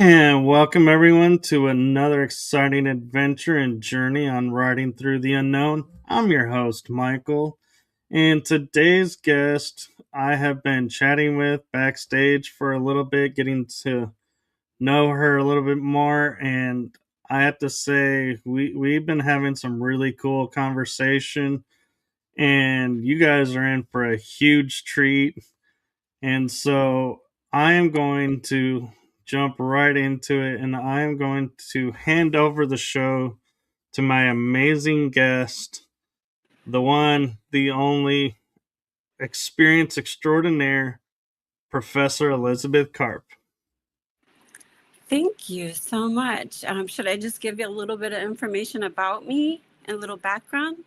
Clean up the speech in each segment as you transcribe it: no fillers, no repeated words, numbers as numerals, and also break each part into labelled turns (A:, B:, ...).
A: And welcome everyone to another exciting adventure and journey on writing through the unknown. I'm your host, Michael, and today's guest I have been chatting with backstage for a little bit, getting to know her a little bit more. And I have to say, we've been having some really cool conversation, and you guys are in for a huge treat. And so I am going to jump right into it, and I am going to hand over the show to my amazing guest, the one, the only, experience extraordinaire, Professor Elizabeth Karp.
B: Thank you so much. Should I just give you a little bit of information about me and a little background?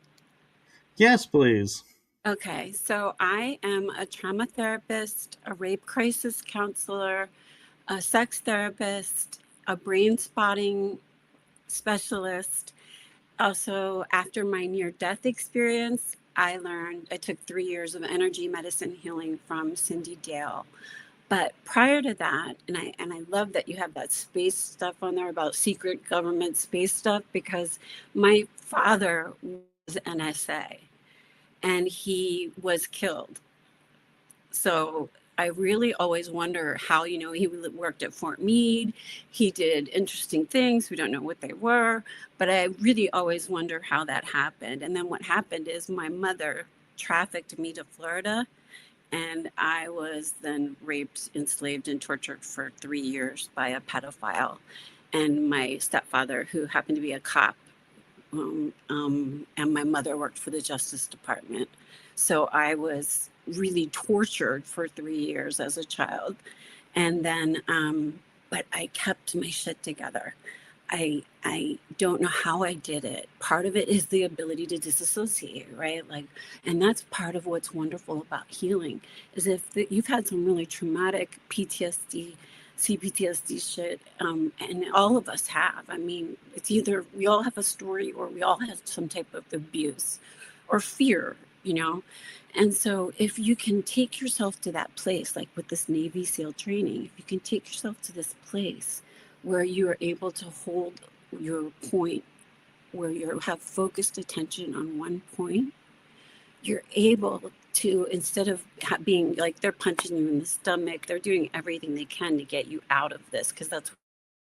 A: Yes, please.
B: Okay, so I am a trauma therapist, a rape crisis counselor, a sex therapist, a brain spotting specialist. Also, after my near-death experience, I took 3 years of energy medicine healing from Cindy Dale. But prior to that, and I love that you have that space stuff on there about secret government space stuff, because my father was NSA and he was killed. So I really always wonder how, he worked at Fort Meade. He did interesting things. We don't know what they were, but I really always wonder how that happened. And then what happened is my mother trafficked me to Florida, and I was then raped, enslaved, and tortured for 3 years by a pedophile. And my stepfather, who happened to be a cop, and my mother worked for the Justice Department. So I was really tortured for 3 years as a child. And then, but I kept my shit together. I don't know how I did it. Part of it is the ability to disassociate, right? Like, and that's part of what's wonderful about healing is you've had some really traumatic PTSD, C-PTSD shit, and all of us have. I mean, it's either we all have a story or we all have some type of abuse or fear. And so if you can take yourself to that place, like with this Navy SEAL training, if you can take yourself to this place where you are able to hold your point, where you have focused attention on one point, you're able to, instead of being like they're punching you in the stomach, they're doing everything they can to get you out of this, because that's what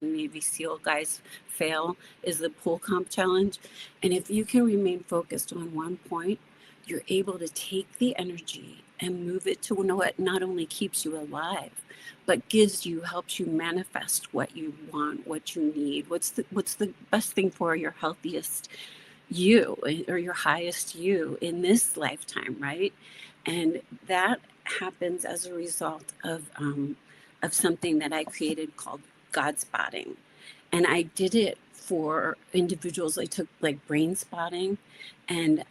B: Navy SEAL guys fail, is the pull comp challenge. And if you can remain focused on one point, you're able to take the energy and move it to what not only keeps you alive, but helps you manifest what you want, what you need, what's the best thing for your healthiest you or your highest you in this lifetime, right? And that happens as a result of something that I created called God spotting. And I did it for individuals. I took like brain spotting. And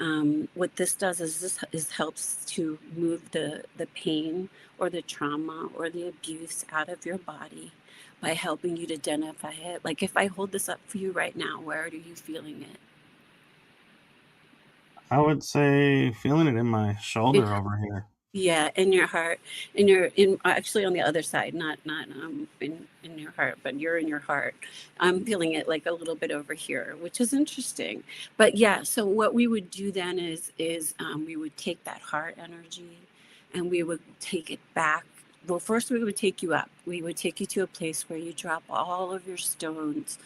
B: what this does is helps to move the pain or the trauma or the abuse out of your body by helping you to identify it. Like if I hold this up for you right now, where are you feeling it?
A: I would say feeling it in my
B: It
A: shoulder over here.
B: Yeah, in your heart, in your in actually on the other side, not in your heart, but you're in your heart. I'm feeling it like a little bit over here, which is interesting. But yeah, so what we would do then is we would take that heart energy, and we would take it back. Well, first we would take you up. We would take you to a place where you drop all of your stones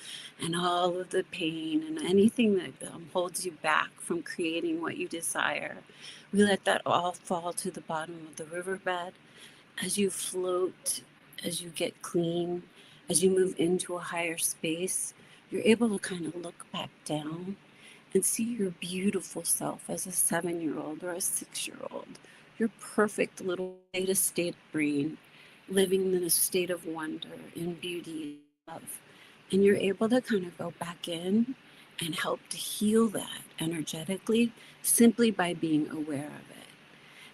B: and all of the pain and anything that holds you back from creating what you desire. We let that all fall to the bottom of the riverbed. As you float, as you get clean, as you move into a higher space, you're able to kind of look back down and see your beautiful self as a 7-year-old or a 6-year-old, your perfect little state of brain, living in a state of wonder, in beauty, love. And you're able to kind of go back in and help to heal that energetically simply by being aware of it.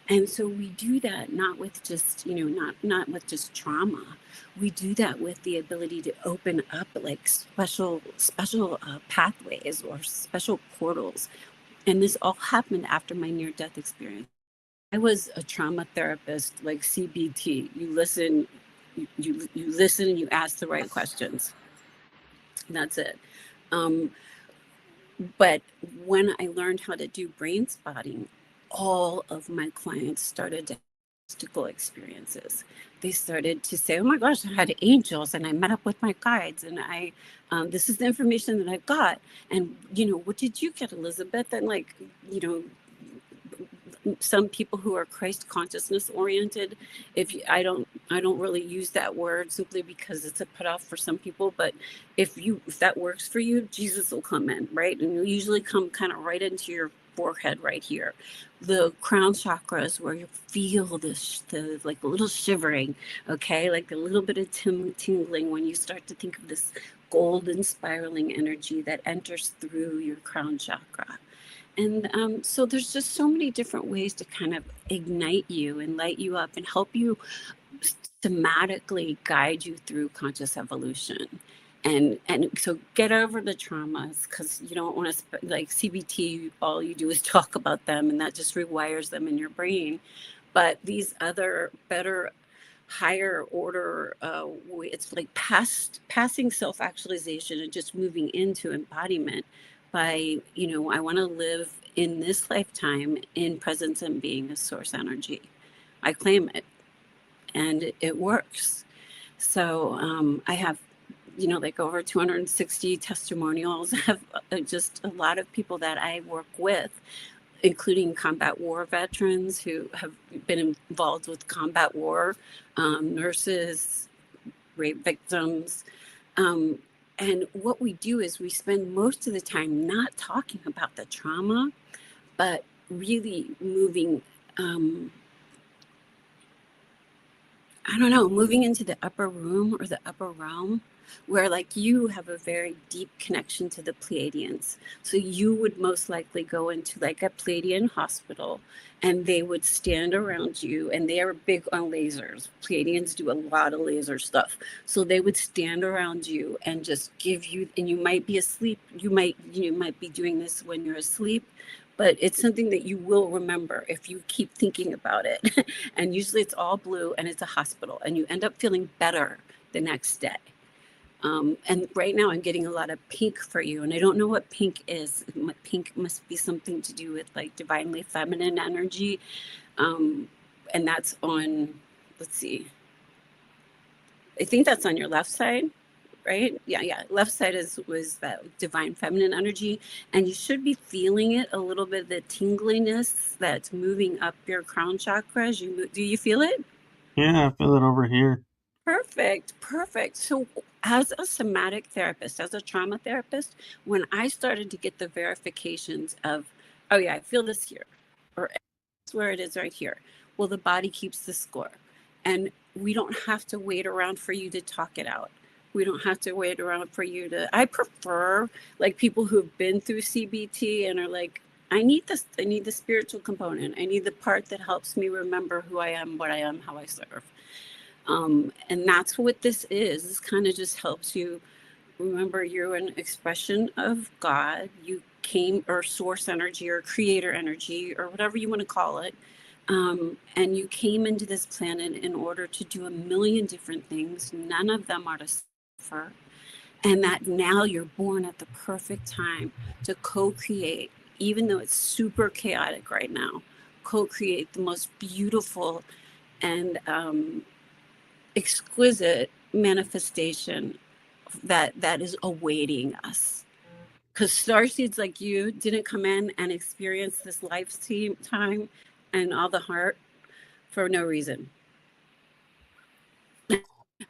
B: And so we do that not with just, not with just trauma. We do that with the ability to open up like special pathways or special portals. And this all happened after my near-death experience. I was a trauma therapist, like CBT. You listen you listen and you ask the right questions. That's it. Um, but when I learned how to do brain spotting, all of my clients started to have mystical experiences. They started to say, "Oh my gosh, I had angels, and I met up with my guides, and this is the information that I got." And what did you get, Elizabeth? And like, you know, some people who are Christ consciousness oriented, if you, I don't really use that word simply because it's a put off for some people, but if that works for you, Jesus will come in, right? And you'll usually come kind of right into your forehead right here. The crown chakras where you feel the like a little shivering, okay, like a little bit of tingling when you start to think of this golden spiraling energy that enters through your crown chakra. And so there's just so many different ways to kind of ignite you and light you up and help you systematically guide you through conscious evolution. And so get over the traumas, because you don't want to like CBT, all you do is talk about them, and that just rewires them in your brain. But these other better, higher order, it's like passing self-actualization and just moving into embodiment by, I want to live in this lifetime in presence and being a source energy. I claim it, and it works. So I have, like over 260 testimonials. I have just a lot of people that I work with, including combat war veterans who have been involved with combat war, nurses, rape victims. Um, and what we do is we spend most of the time not talking about the trauma, but really moving, I don't know, moving into the upper room or the upper realm, where like you have a very deep connection to the Pleiadians. So you would most likely go into like a Pleiadian hospital, and they would stand around you, and they are big on lasers. Pleiadians do a lot of laser stuff. So they would stand around you and just give you, and you might be asleep. You might be doing this when you're asleep, but it's something that you will remember if you keep thinking about it. And usually it's all blue and it's a hospital, and you end up feeling better the next day. And right now I'm getting a lot of pink for you, and I don't know what pink is. Pink must be something to do with like divinely feminine energy. And that's on, let's see, I think that's on your left side, right? Yeah. Left side was that divine feminine energy, and you should be feeling it a little bit, the tingliness that's moving up your crown chakra. Do you feel it?
A: Yeah, I feel it over here.
B: Perfect. So, as a somatic therapist, as a trauma therapist, when I started to get the verifications of, oh yeah, I feel this here, or that's where it is right here. Well, the body keeps the score, and we don't have to wait around for you to talk it out. We don't have to wait around for you to. I prefer like people who've been through CBT and are like, I need this. I need the spiritual component. I need the part that helps me remember who I am, what I am, how I serve. And that's what this is. This kind of just helps you remember you're an expression of God. You came, or source energy, or creator energy, or whatever you want to call it. And you came into this planet in order to do a million different things. None of them are to suffer. And that now you're born at the perfect time to co-create, even though it's super chaotic right now, co-create the most beautiful and exquisite manifestation that is awaiting us, because starseeds like you didn't come in and experience this lifetime and all the heart for no reason.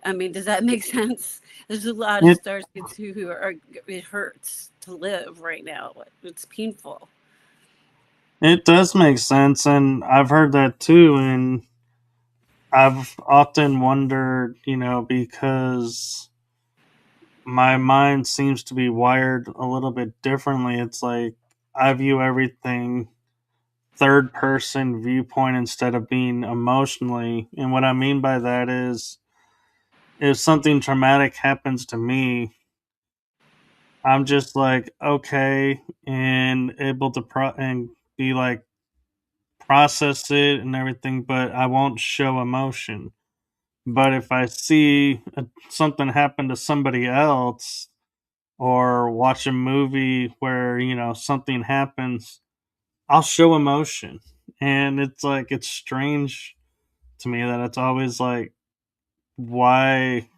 B: I mean, does that make sense? There's a lot of
A: It
B: starseeds who are, it hurts to live right now. It's painful.
A: it does make sense, and I've heard that too, and I've often wondered, because my mind seems to be wired a little bit differently. It's like I view everything third person viewpoint instead of being emotionally. And what I mean by that is if something traumatic happens to me, I'm just like, okay, and able to and be like process it and everything, but I won't show emotion. But if I see something happen to somebody else, or watch a movie where, something happens, I'll show emotion. And it's like, it's strange to me that it's always like, why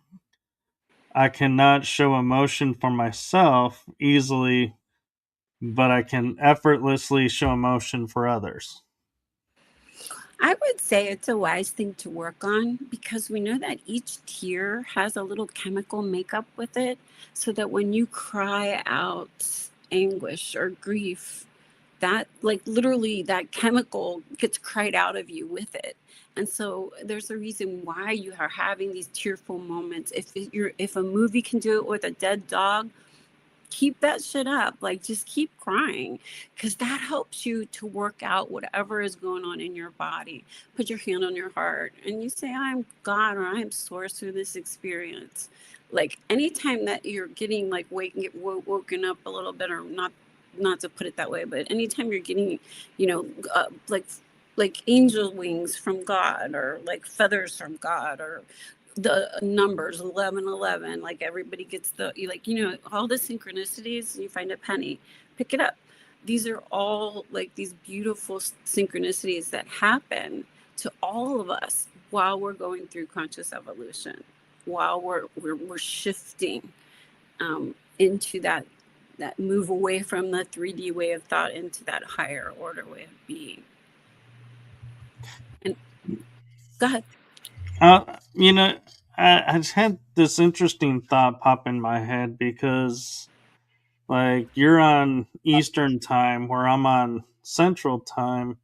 A: I cannot show emotion for myself easily, but I can effortlessly show emotion for others.
B: I would say it's a wise thing to work on because we know that each tear has a little chemical makeup with it, so that when you cry out anguish or grief, that, like, literally that chemical gets cried out of you with it. And so there's a reason why you are having these tearful moments. If a movie can do it with a dead dog, keep that shit up. Like, just keep crying, because that helps you to work out whatever is going on in your body. Put your hand on your heart and you say, I'm God, or I'm source through this experience. Like, anytime that you're getting like woken up a little bit, or not to put it that way, but anytime you're getting, you know, like angel wings from God, or like feathers from God, or the numbers 1111, like everybody gets the, like, all the synchronicities, you find a penny, pick it up. These are all like these beautiful synchronicities that happen to all of us while we're going through conscious evolution, while we're shifting into that move away from the 3D way of thought into that higher order way of being. And go ahead.
A: You know, I just had this interesting thought pop in my head because, like, you're on Eastern time where I'm on Central time,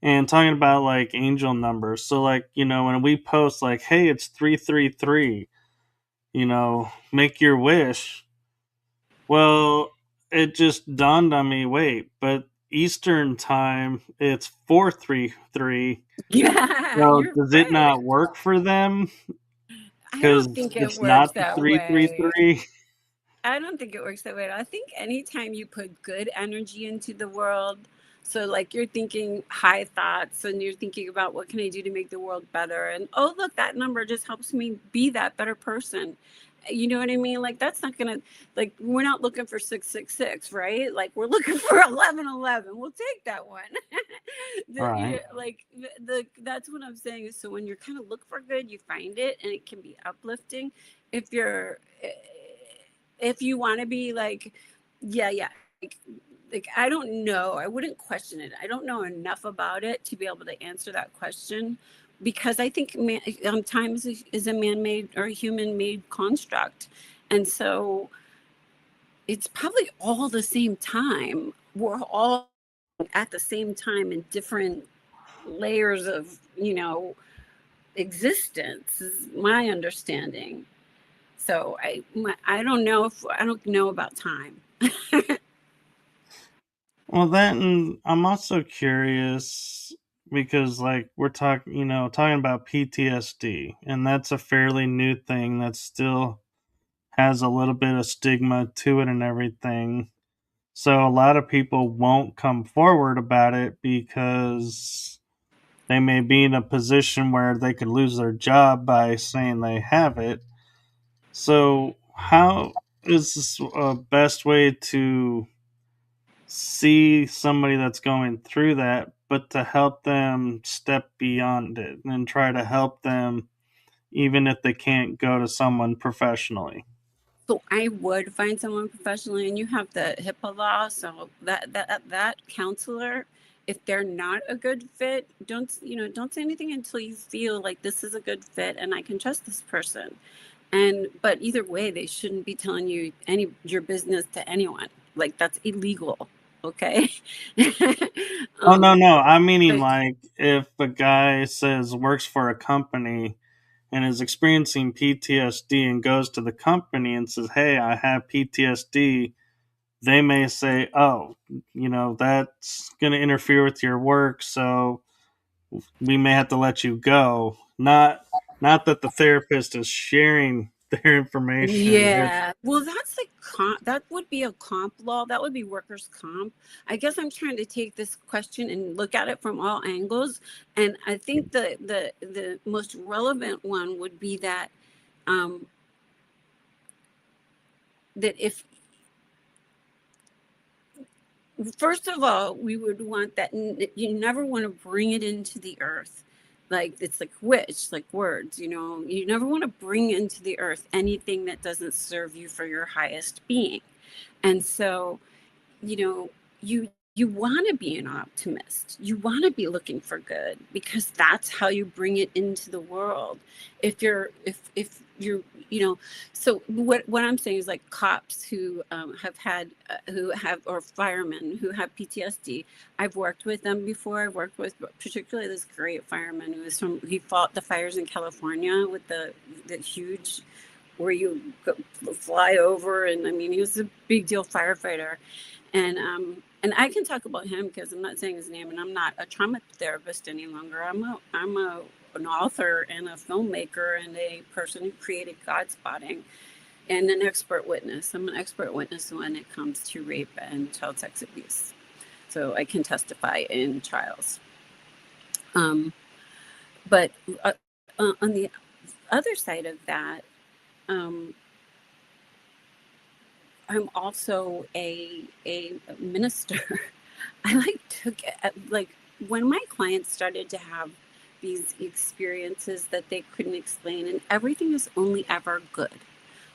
A: and talking about like angel numbers. So, like, when we post, like, hey, it's 333, make your wish. Well, it just dawned on me, wait, but Eastern time, it's 433.
B: Yeah,
A: So,
B: you're
A: does it
B: right.
A: not work for them?
B: I
A: Because
B: don't think it
A: it's
B: works
A: not the
B: that way.
A: 333.
B: I don't think it works that way. I think anytime you put good energy into the world, so like you're thinking high thoughts and you're thinking about what can I do to make the world better? And oh, look, that number just helps me be that better person. You know what I mean? Like, that's not gonna, like, we're not looking for 666, right? Like, we're looking for 1111. We'll take that one.
A: Right.
B: Like that's what I'm saying. Is so when you're kind of look for good, you find it, and it can be uplifting. If you're if you want to be like, yeah, like I don't know, I wouldn't question it. I don't know enough about it to be able to answer that question, because I think time is a man-made or a human-made construct, and so it's probably all the same time. We're all at the same time in different layers of existence, is my understanding. So I don't know if I don't know about time.
A: Well, that, and I'm also curious because, like, we're talking about PTSD, and that's a fairly new thing that still has a little bit of stigma to it and everything. So a lot of people won't come forward about it because they may be in a position where they could lose their job by saying they have it. So how is this a best way to see somebody that's going through that, but to help them step beyond it and try to help them even if they can't go to someone professionally?
B: So I would find someone professionally, and you have the HIPAA law, so that counselor, if they're not a good fit, don't say anything until you feel like this is a good fit and I can trust this person. And but either way, they shouldn't be telling you any your business to anyone. Like, that's illegal. Okay.
A: Oh, no,
B: um,
A: no. I'm meaning,
B: like,
A: like, if a guy says works for a company and is experiencing PTSD and goes to the company and says, "Hey, I have PTSD," they may say, "Oh, that's going to interfere with your work, so we may have to let you go." Not that the therapist is sharing. their information.
B: Yeah. Well, that's like that would be a comp law. That would be workers' comp. I guess I'm trying to take this question and look at it from all angles. And I think the most relevant one would be that um, that if first of all, we would want that you never want to bring it into the earth. Like it's like witch, like words, you never want to bring into the earth anything that doesn't serve you for your highest being. And so, you know, you want to be an optimist. You want to be looking for good because that's how you bring it into the world. If you're, so what I'm saying is like cops who or firemen who have PTSD. I've worked with them before. I've worked with particularly this great fireman he fought the fires in California with the huge where you fly over, and I mean he was a big deal firefighter, and I can talk about him because I'm not saying his name, and I'm not a trauma therapist any longer. I'm an author and a filmmaker and a person who created God Spotting and an expert witness. I'm an expert witness when it comes to rape and child sex abuse, so I can testify in trials. But on the other side of that, I'm also a minister. I like when my clients started to have these experiences that they couldn't explain, and everything is only ever good.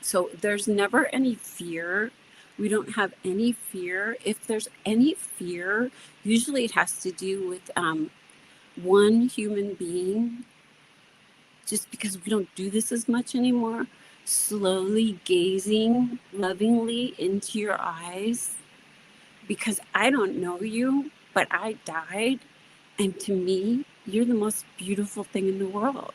B: So there's never any fear. We don't have any fear. If there's any fear, usually it has to do with one human being, just because we don't do this as much anymore, slowly gazing lovingly into your eyes, because I don't know you, but I died. And to me, you're the most beautiful thing in the world.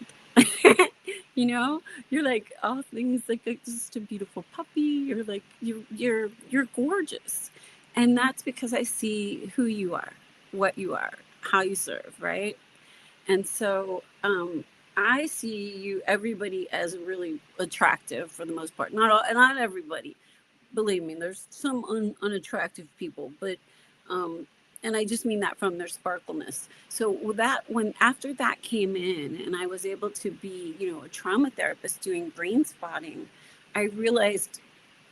B: You're like all things, like just a beautiful puppy. You're like, you're gorgeous. And that's because I see who you are, what you are, how you serve, right? And so I see everybody as really attractive for the most part. Not everybody. Believe me, there's some unattractive people, but and I just mean that from their sparkleness. So when after that came in, and I was able to be, a trauma therapist doing brain spotting, I realized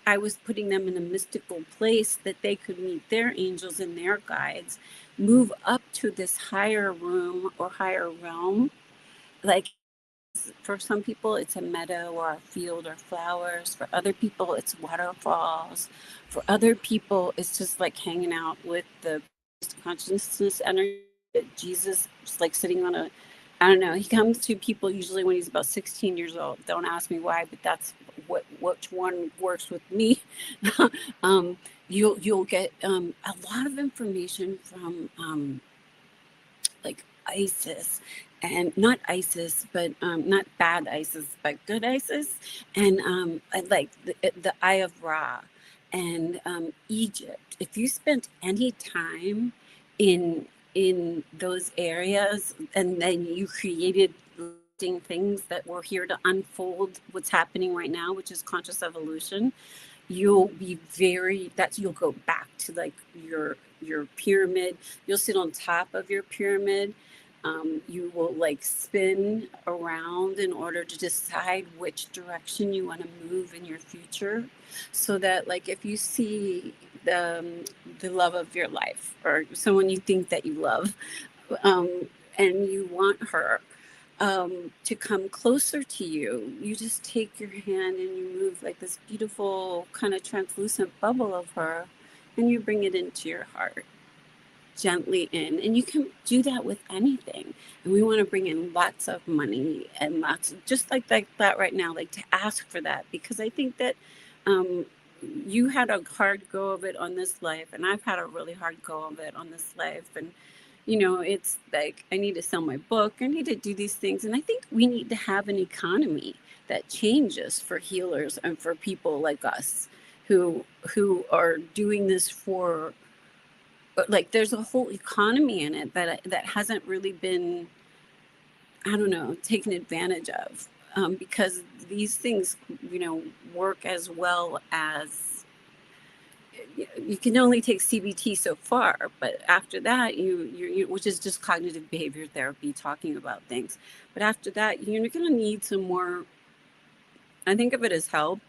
B: I was putting them in a mystical place that they could meet their angels and their guides, move up to this higher room or higher realm. Like for some people, it's a meadow or a field or flowers. For other people, it's waterfalls. For other people, it's just like hanging out with the consciousness energy. Jesus, just like sitting on I don't know. He comes to people usually when he's about 16 years old. Don't ask me why, but that's which one works with me. You'll get a lot of information from like ISIS, and not ISIS, but not bad ISIS, but good ISIS, and like the Eye of Ra, and Egypt. If you spent any time in those areas, and then you created things that were here to unfold what's happening right now, which is conscious evolution, you'll go back to like your pyramid. You'll sit on top of your pyramid. You will like spin around in order to decide which direction you want to move in your future, so that like if you see the love of your life or someone you think that you love, and you want her to come closer to you, you just take your hand and you move like this beautiful kind of translucent bubble of her, and you bring it into your heart gently in. And you can do that with anything. And we want to bring in lots of money and just like that right now, like to ask for that, because I think that you had a hard go of it on this life, and I've had a really hard go of it on this life. And it's like I need to sell my book, I need to do these things, and I think we need to have an economy that changes for healers and for people like us who are doing this for, like, there's a whole economy in it that hasn't really been, I don't know, taken advantage of. because these things, work as well as you can only take CBT so far, but after that, you which is just cognitive behavior therapy, talking about things. But after that, you're going to need some more. I think of it as help.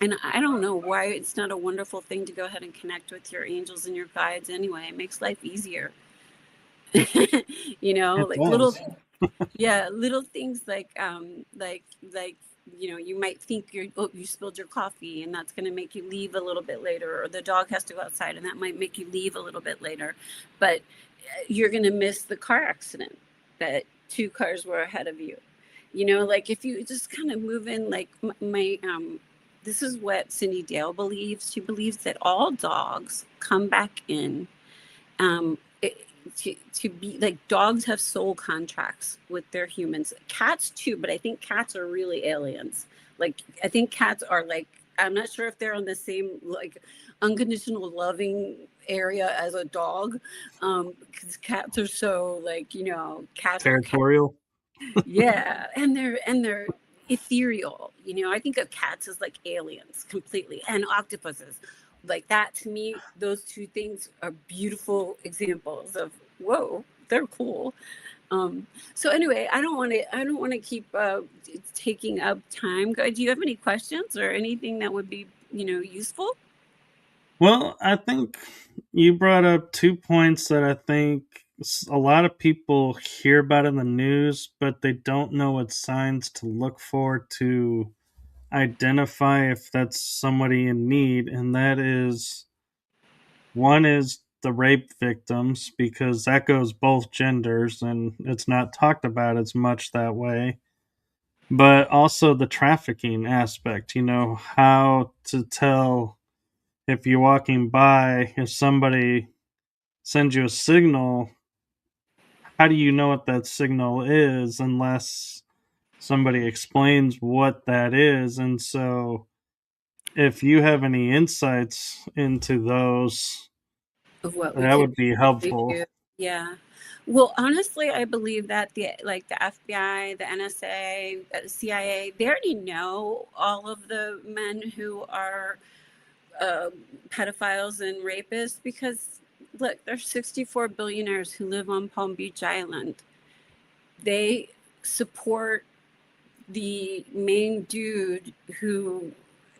B: And I don't know why it's not a wonderful thing to go ahead and connect with your angels and your guides anyway. It makes life easier.
A: It
B: Like
A: does.
B: little things like you might think you spilled your coffee, and that's going to make you leave a little bit later, or the dog has to go outside and that might make you leave a little bit later, but you're going to miss the car accident that two cars were ahead of you. Like if you just kind of move in, like my this is what Cindy Dale believes. She believes that all dogs come back in to be like, dogs have soul contracts with their humans, cats too, but I think cats are really aliens. Like I think cats are like, I'm not sure if they're on the same like unconditional loving area as a dog, because cats are so like, cats are
A: Territorial.
B: yeah, and they're ethereal. I think of cats as like aliens completely, and octopuses. Like that to me, those two things are beautiful examples of whoa, they're cool. Um, so anyway, I don't want to keep taking up time. Do you have any questions or anything that would be useful?
A: Well, I think you brought up 2 points that I think a lot of people hear about in the news, but they don't know what signs to look for to identify if that's somebody in need, and that is, one is the rape victims, because that goes both genders and it's not talked about as much that way. But also the trafficking aspect, how to tell if you're walking by, if somebody sends you a signal, how do you know what that signal is unless somebody explains what that is? And so, if you have any insights into those,
B: Of what we
A: that
B: could
A: would be
B: really
A: helpful.
B: do. Yeah. Well, honestly, I believe that the FBI, the NSA, CIA, they already know all of the men who are uh, pedophiles and rapists, because look, there's 64 billionaires who live on Palm Beach Island. They support the main dude who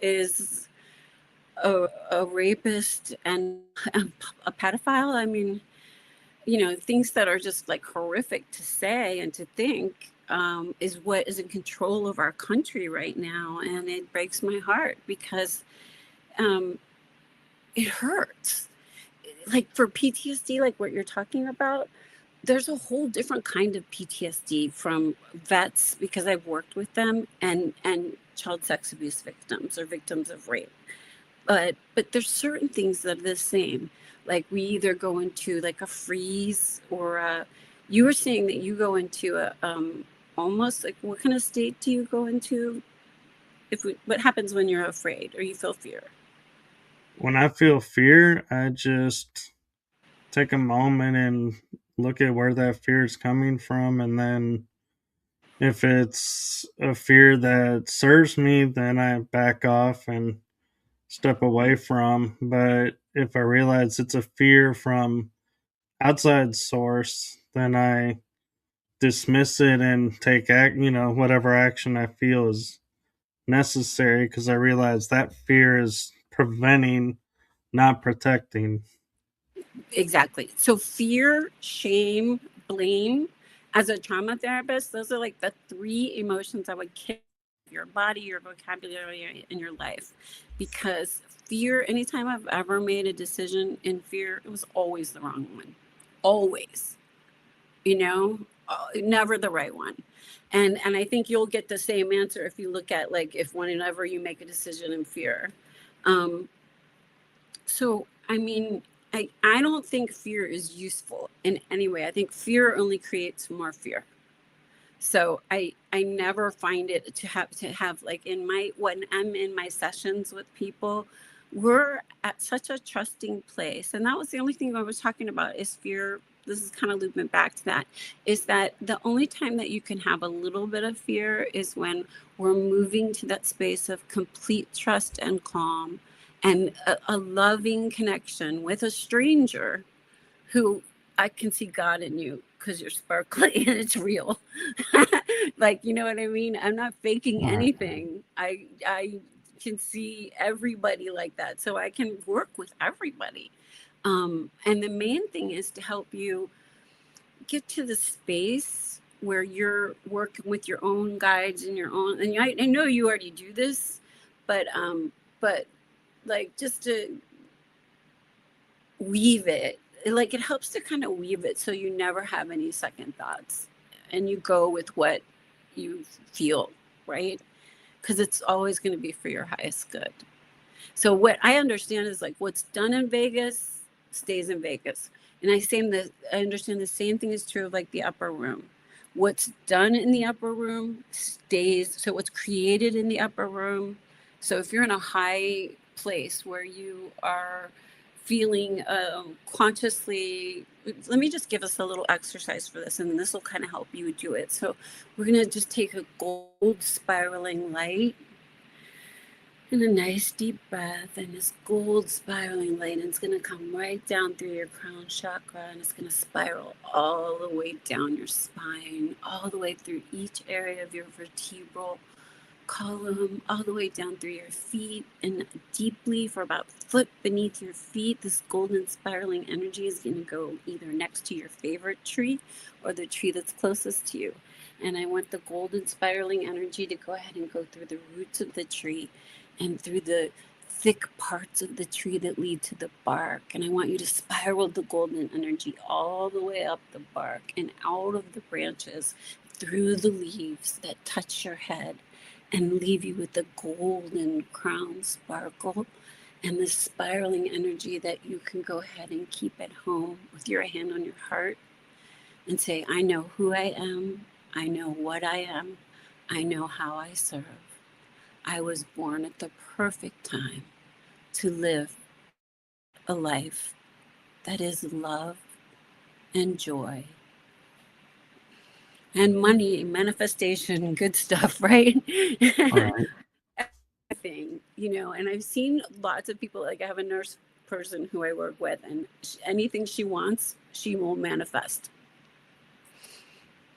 B: is a rapist and a pedophile. I mean, things that are just like horrific to say and to think, is what is in control of our country right now. And it breaks my heart because um, it hurts. Like for PTSD, like what you're talking about, there's a whole different kind of PTSD from vets, because I've worked with them, and child sex abuse victims or victims of rape. But there's certain things that are the same. Like we either go into like a freeze, or you were saying that you go into a almost like, what kind of state do you go into? What happens when you're afraid or you feel fear?
A: When I feel fear, I just take a moment and look at where that fear is coming from. And then if it's a fear that serves me, then I back off and step away from. But if I realize it's a fear from outside source, then I dismiss it and take whatever action I feel is necessary, because I realize that fear is preventing, not protecting.
B: Exactly. So fear, shame, blame. As a trauma therapist, those are like the three emotions I would kill your body, your vocabulary, in your life. Because fear, anytime I've ever made a decision in fear, it was always the wrong one. Always. Never the right one. And I think you'll get the same answer if you look at, like, if whenever you make a decision in fear. Um, so, I mean, I don't think fear is useful in any way. I think fear only creates more fear. So I never find it to have like, in my when I'm in my sessions with people, we're at such a trusting place. And that was the only thing I was talking about, is fear this is kind of looping back to that, is that the only time that you can have a little bit of fear is when we're moving to that space of complete trust and calm and a loving connection with a stranger who I can see God in you because you're sparkly and it's real. Like, you know what I mean? I'm not faking
A: Right.
B: anything. I can see everybody like that. So I can work with everybody. And the main thing is to help you get to the space where you're working with your own guides and your own, and I know you already do this, but like just to weave it, like it helps to kind of weave it so you never have any second thoughts and you go with what you feel, right? Because it's always going to be for your highest good. So what I understand is like what's done in Vegas stays in Vegas. And I understand the same thing is true of like the upper room. What's done in the upper room stays. So what's created in the upper room. So if you're in a high place where you are feeling consciously, let me just give us a little exercise for this, and this will kind of help you do it. So we're going to just take a gold spiraling light and a nice deep breath, and this gold spiraling light, and it's going to come right down through your crown chakra, and it's going to spiral all the way down your spine, all the way through each area of your vertebral column, all the way down through your feet, and deeply for about a foot beneath your feet. This golden spiraling energy is going to go either next to your favorite tree or the tree that's closest to you. And I want the golden spiraling energy to go ahead and go through the roots of the tree and through the thick parts of the tree that lead to the bark. And I want you to spiral the golden energy all the way up the bark and out of the branches, through the leaves that touch your head, and leave you with the golden crown sparkle and the spiraling energy that you can go ahead and keep at home with your hand on your heart and say, I know who I am. I know what I am. I know how I serve. I was born at the perfect time to live a life that is love and joy and money, manifestation, good stuff, right?
A: Right.
B: Thing, you know, and I've seen lots of people, like I have a nurse person who I work with, and anything she wants, she will manifest.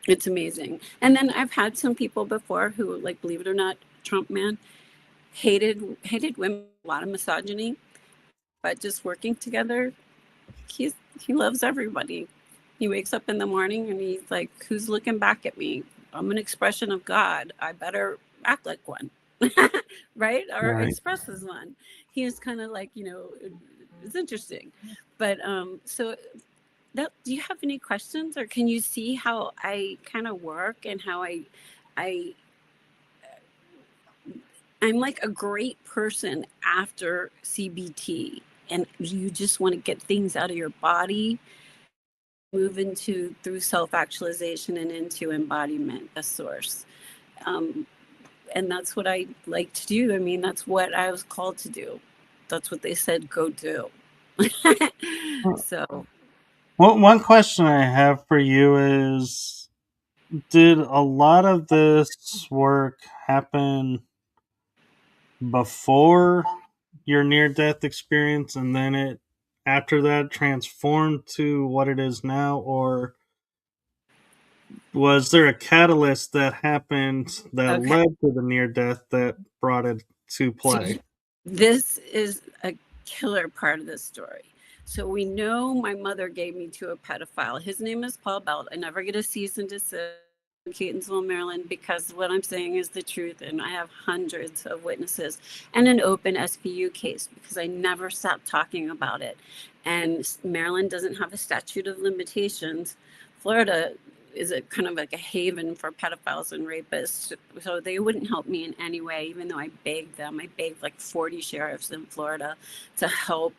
B: It's amazing. And then I've had some people before who, like, believe it or not, Trump man hated women, a lot of misogyny, but just working together, he loves everybody. He wakes up in the morning and he's like, who's looking back at me? I'm an expression of God. I better act like one. Right? Or
A: Right.
B: express as one. He is kind of like, you know, it's interesting. But so that, do you have any questions, or can you see how I kind of work and how I I'm like a great person after CBT, and you just want to get things out of your body, move into through self-actualization and into embodiment, a source. Um, and that's what I like to do. I mean, that's what I was called to do. That's what they said, go do. So,
A: Well, one question I have for you is, did a lot of this work happen before your near death experience and then it after that transformed to what it is now, or was there a catalyst that happened that
B: okay.
A: led to the near death that brought it to
B: So
A: play?
B: this is a killer part of this story. So we know my mother gave me to a pedophile. His name is Paul Belt. I never get a cease and desist in Catonsville, Maryland, because what I'm saying is the truth, and I have hundreds of witnesses and an open SVU case because I never stopped talking about it. And Maryland doesn't have a statute of limitations. Florida is a kind of like a haven for pedophiles and rapists. So they wouldn't help me in any way, even though I begged them. I begged like 40 sheriffs in Florida to help,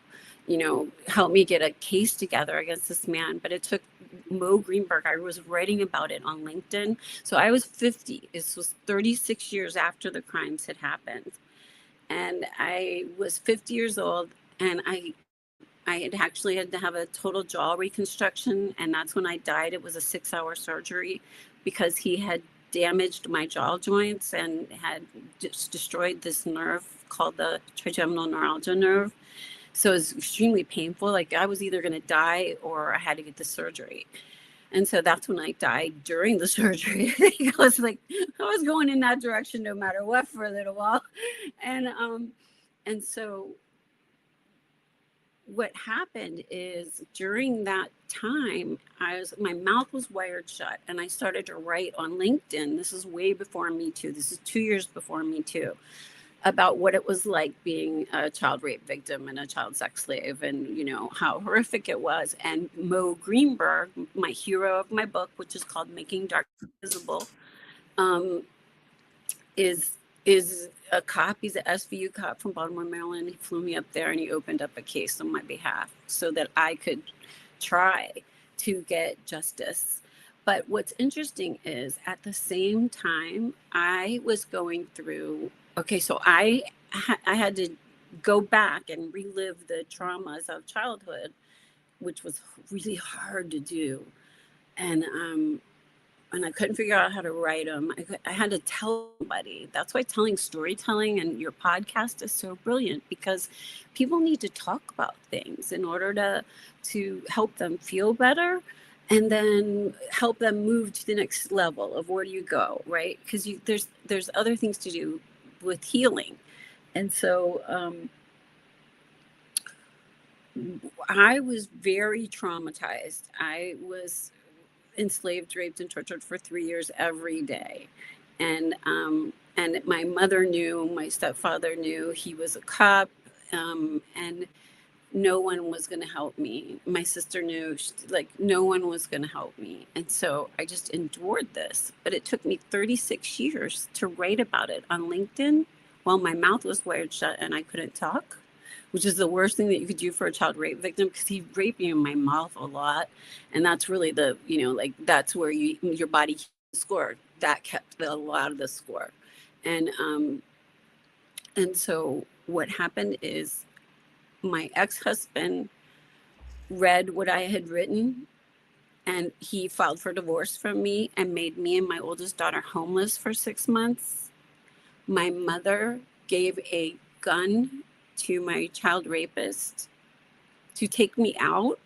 B: you know, help me get a case together against this man. But it took Mo Greenberg. I was writing about it on LinkedIn. So I was 50. This was 36 years after the crimes had happened. And I was 50 years old, and I had actually had to have a total jaw reconstruction, and that's when I died. It was a 6-hour surgery because he had damaged my jaw joints and had just destroyed this nerve called the trigeminal neuralgia nerve. So it was extremely painful. Like I was either going to die or I had to get the surgery. And so that's when I died during the surgery. I was like, I was going in that direction no matter what for a little while. And so what happened is during that time, my mouth was wired shut, and I started to write on LinkedIn. This is way before Me Too. This is 2 years before Me Too, about what it was like being a child rape victim and a child sex slave, and how horrific it was. And Mo Greenberg, my hero of my book, which is called Making Dark Visible, um, is a cop. He's an SVU cop from Baltimore, Maryland. He flew me up there and he opened up a case on my behalf so that I could try to get justice. But what's interesting is at the same time, I was going through, so I had to go back and relive the traumas of childhood, which was really hard to do. And I couldn't figure out how to write them. I had to tell somebody. That's why storytelling and your podcast is so brilliant, because people need to talk about things in order to help them feel better, and then help them move to the next level of where do you go, right? Because there's other things to do with healing. And so I was very traumatized. I was enslaved, raped, and tortured for 3 years every day. And my mother knew, my stepfather knew, he was a cop, and no one was going to help me. My sister knew, no one was going to help me. And so I just endured this. But it took me 36 years to write about it on LinkedIn while my mouth was wired shut and I couldn't talk, which is the worst thing that you could do for a child rape victim, because he raped me in my mouth a lot. And that's really that's where your body score. That kept a lot of the score. And so what happened is my ex-husband read what I had written, and he filed for divorce from me and made me and my oldest daughter homeless for 6 months. My mother gave a gun to my child rapist to take me out.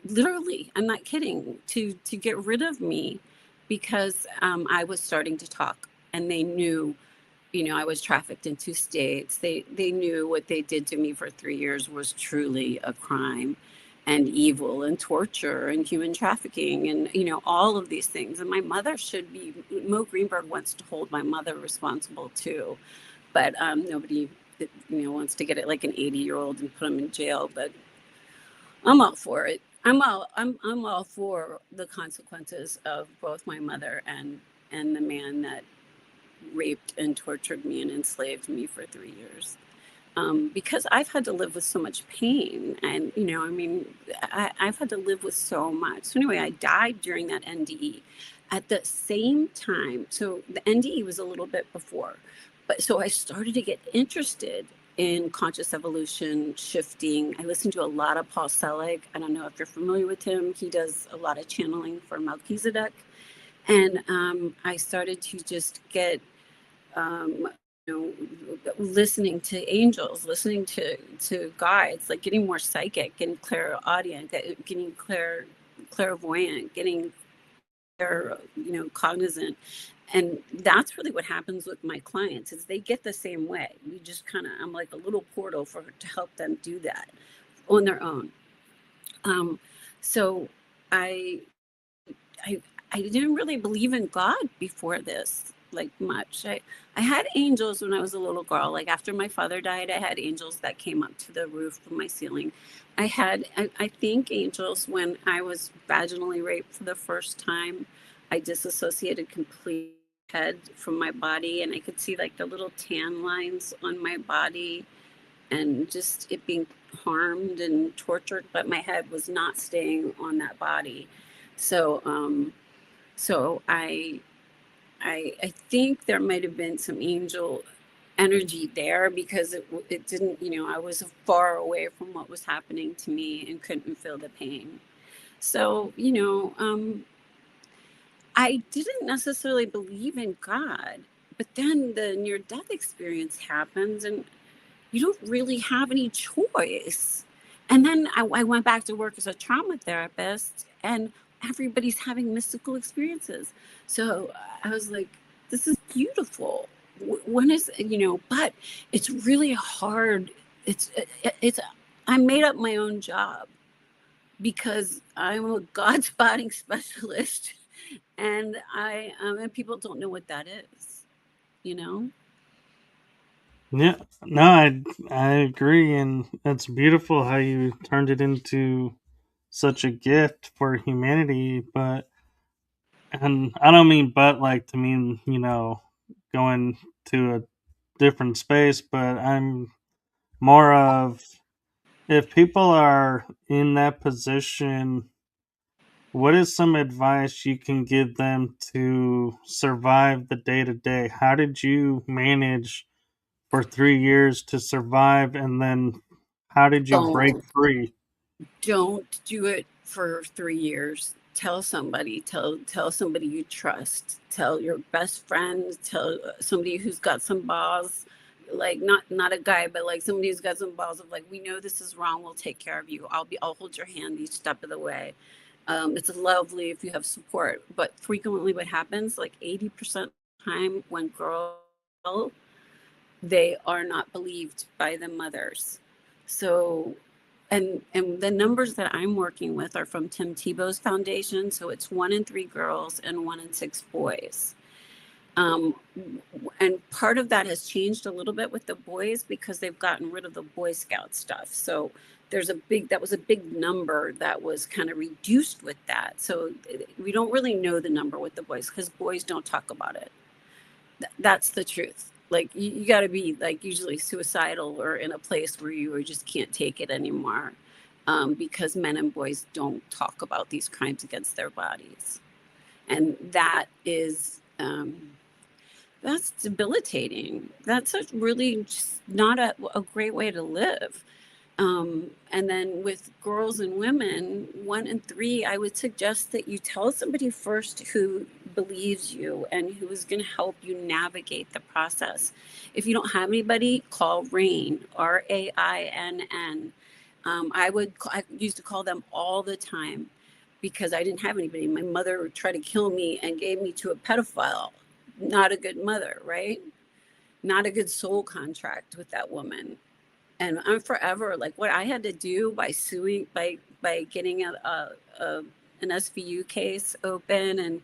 B: Literally, I'm not kidding, to get rid of me, because I was starting to talk, and they knew, I was trafficked in 2 states. They knew what they did to me for 3 years was truly a crime and evil and torture and human trafficking and, all of these things. And my mother Mo Greenberg wants to hold my mother responsible too. But nobody, wants to get it like an 80-year-old and put him in jail. But I'm all for it. I'm all for the consequences of both my mother and the man that raped and tortured me and enslaved me for 3 years. Because I've had to live with so much pain, and I've had to live with so much. So anyway, I died during that NDE. At the same time, so the NDE was a little bit before, but so I started to get interested in conscious evolution, shifting. I listened to a lot of Paul Selig. I don't know if you're familiar with him. He does a lot of channeling for Melchizedek. And I started to just get, listening to angels, listening to guides, like getting more psychic and clairaudient, getting clairvoyant, getting cognizant. And that's really what happens with my clients, is they get the same way. We just I'm like a little portal to help them do that on their own. So I didn't really believe in God before this, like much. I had angels when I was a little girl. Like after my father died, I had angels that came up to the roof of my ceiling. I think angels when I was vaginally raped for the first time. I disassociated completely head from my body, and I could see like the little tan lines on my body and just it being harmed and tortured, but my head was not staying on that body. So I think there might have been some angel energy there because it didn't, I was far away from what was happening to me and couldn't feel the pain. So, I didn't necessarily believe in God, but then the near death experience happens and you don't really have any choice. And then I went back to work as a trauma therapist, and everybody's having mystical experiences. So I was like, this is beautiful. When is, but it's really hard. It's, I made up my own job because I'm a God spotting specialist, and and people don't know what that is, you know?
A: Yeah, no, I agree, and it's beautiful how you turned it into such a gift for humanity. But, and I don't mean but like to mean, going to a different space, but I'm more of, if people are in that position, what is some advice you can give them to survive the day to day? How did you manage for 3 years to survive, and then how did you break
B: Don't
A: free?
B: don't do it for 3 years. Tell somebody, tell somebody you trust, tell your best friend, tell somebody who's got some balls, like not a guy, but like somebody who's got some balls of like, we know this is wrong, we'll take care of you, I'll hold your hand each step of the way. It's lovely if you have support, but frequently what happens, like 80% of the time when girls, they are not believed by the mothers. So, and the numbers that I'm working with are from Tim Tebow's foundation. So it's 1 in 3 girls and 1 in 6 boys. Um, and part of that has changed a little bit with the boys because they've gotten rid of the Boy Scout stuff. So that was a big number that was kind of reduced with that. So we don't really know the number with the boys because boys don't talk about it. That's the truth. Like you got to be like usually suicidal or in a place where you just can't take it anymore, because men and boys don't talk about these crimes against their bodies, and that's debilitating. That's really just not a great way to live. And then with girls and women, 1 in 3, I would suggest that you tell somebody first who believes you and who is going to help you navigate the process. If you don't have anybody, call RAINN, RAINN. I used to call them all the time because I didn't have anybody. My mother tried to kill me and gave me to a pedophile. Not a good mother, right? Not a good soul contract with that woman. And I'm forever like what I had to do by suing, by getting an SVU case open and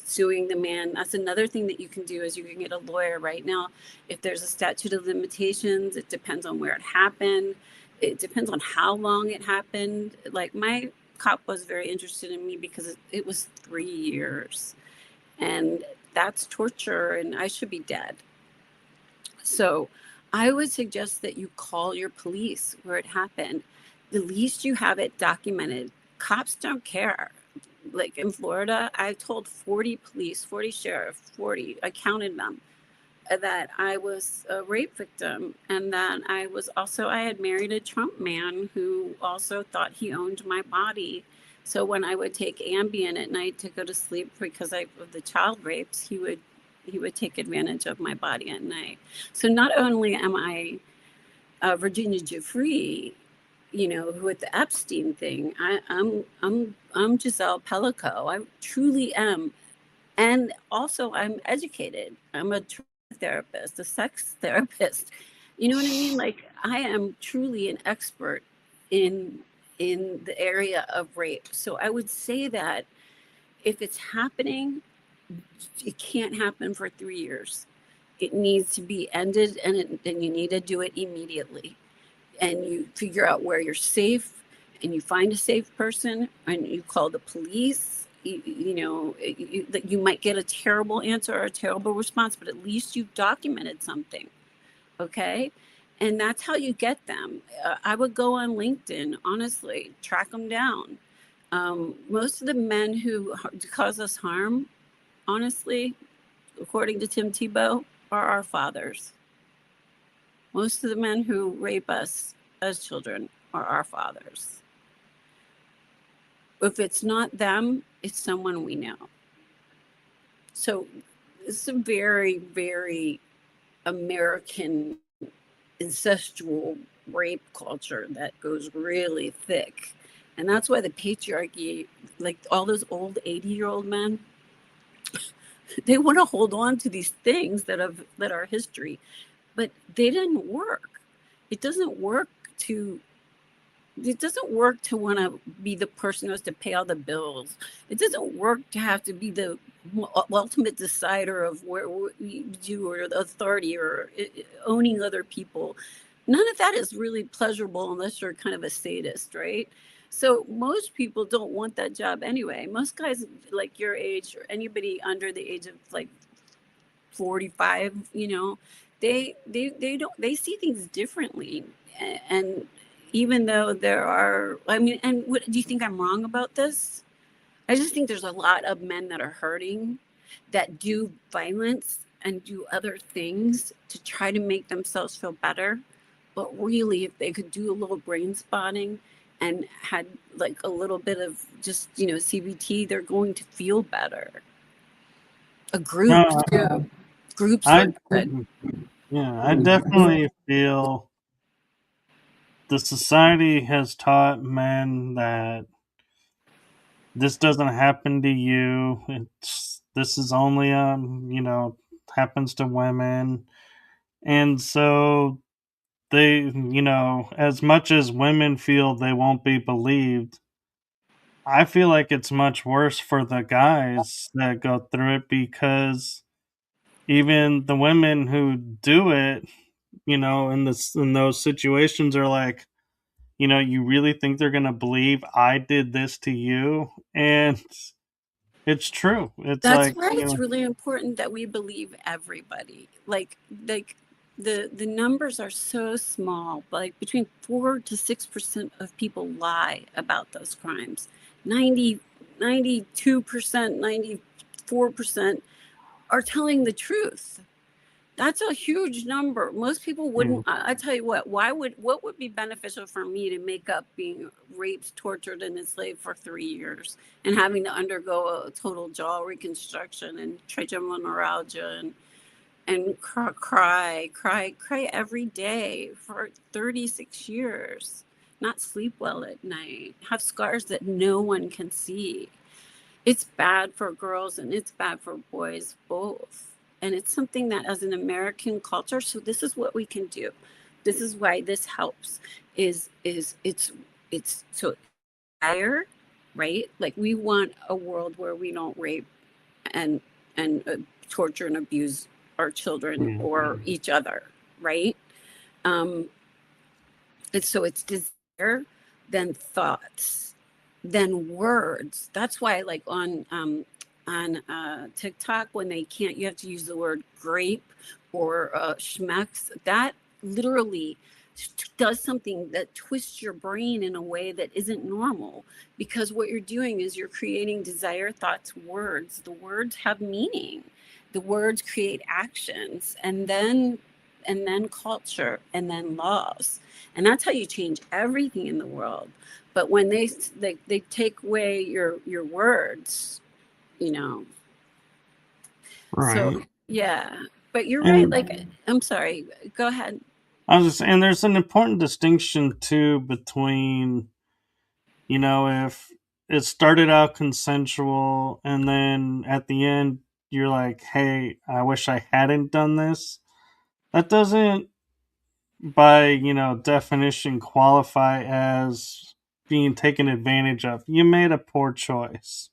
B: suing the man. That's another thing that you can do is you can get a lawyer right now. If there's a statute of limitations, it depends on where it happened. It depends on how long it happened. Like my cop was very interested in me because it was 3 years, and that's torture, and I should be dead. So I would suggest that you call your police where it happened. The least you have it documented. Cops don't care. Like in Florida, I told 40 police, 40 sheriff, 40, I counted them, that I was a rape victim and that I had married a Trump man who also thought he owned my body. So when I would take Ambien at night to go to sleep because of the child rapes, he would take advantage of my body at night. So not only am I Virginia Giuffre, with the Epstein thing, I'm Giselle Pellico. I truly am, and also I'm educated. I'm a therapist, a sex therapist. You know what I mean? Like I am truly an expert in the area of rape. So I would say that if it's happening, it can't happen for 3 years. It needs to be ended, and you need to do it immediately. And you figure out where you're safe, and you find a safe person, and you call the police. You might get a terrible answer or a terrible response, but at least you've documented something. Okay. And that's how you get them. I would go on LinkedIn, honestly, track them down. Most of the men who cause us harm, honestly, according to Tim Tebow, are our fathers. Most of the men who rape us as children are our fathers. If it's not them, it's someone we know. So it's a very, very American incestual rape culture that goes really thick. And that's why the patriarchy, like all those old 80-year-old men, they want to hold on to these things that are history, but they didn't work. It doesn't work to it doesn't work to want to be the person who has to pay all the bills. It doesn't work to have to be the ultimate decider of where you or the authority or owning other people. None of that is really pleasurable unless you're kind of a sadist, right? So most people don't want that job anyway. Most guys like your age or anybody under the age of like 45, they see things differently. And even though there are, I mean, and what do you think I'm wrong about this? I just think there's a lot of men that are hurting, that do violence and do other things to try to make themselves feel better. But really, if they could do a little brain spotting and had like a little bit of just, CBT, they're going to feel better. A group
A: No,
B: too. Groups
A: I
B: are good.
A: yeah, I definitely feel the society has taught men that this doesn't happen to you. This is only happens to women. And so they, as much as women feel they won't be believed, I feel like it's much worse for the guys that go through it, because even the women who do it, in those situations are like, you really think they're going to believe I did this to you? And it's true. It's
B: That's
A: like,
B: why it's really important that we believe everybody. Like the numbers are so small, like between 4 to 6% of people lie about those crimes. 92%, 94% are telling the truth. That's a huge number. Most people
A: mm,
B: wouldn't. I tell you what would be beneficial for me to make up being raped, tortured, and enslaved for 3 years and having to undergo a total jaw reconstruction and trigeminal neuralgia and cry every day for 36 years, not sleep well at night, have scars that no one can see. It's bad for girls and it's bad for boys both. And it's something that as an American culture, so this is what we can do. This is why this helps is it's so higher, right? Like we want a world where we don't rape and and torture and abuse our children
A: mm,
B: or each other, right? Um, it's desire, then thoughts, then words. That's why, like on TikTok, when they can't, you have to use the word grape or schmecks. That literally does something that twists your brain in a way that isn't normal, because what you're doing is you're creating desire, thoughts, words. The words have meaning. The words create actions, and then culture, and then laws, and that's how you change everything in the world. But when they take away your words, you know
A: right.
B: so yeah. But you're right,
A: And
B: like, I'm sorry, go ahead.
A: I was just, and there's an important distinction too between, if it started out consensual and then at the end you're like, hey, I wish I hadn't done this. That doesn't, by, definition, qualify as being taken advantage of. You made a poor choice.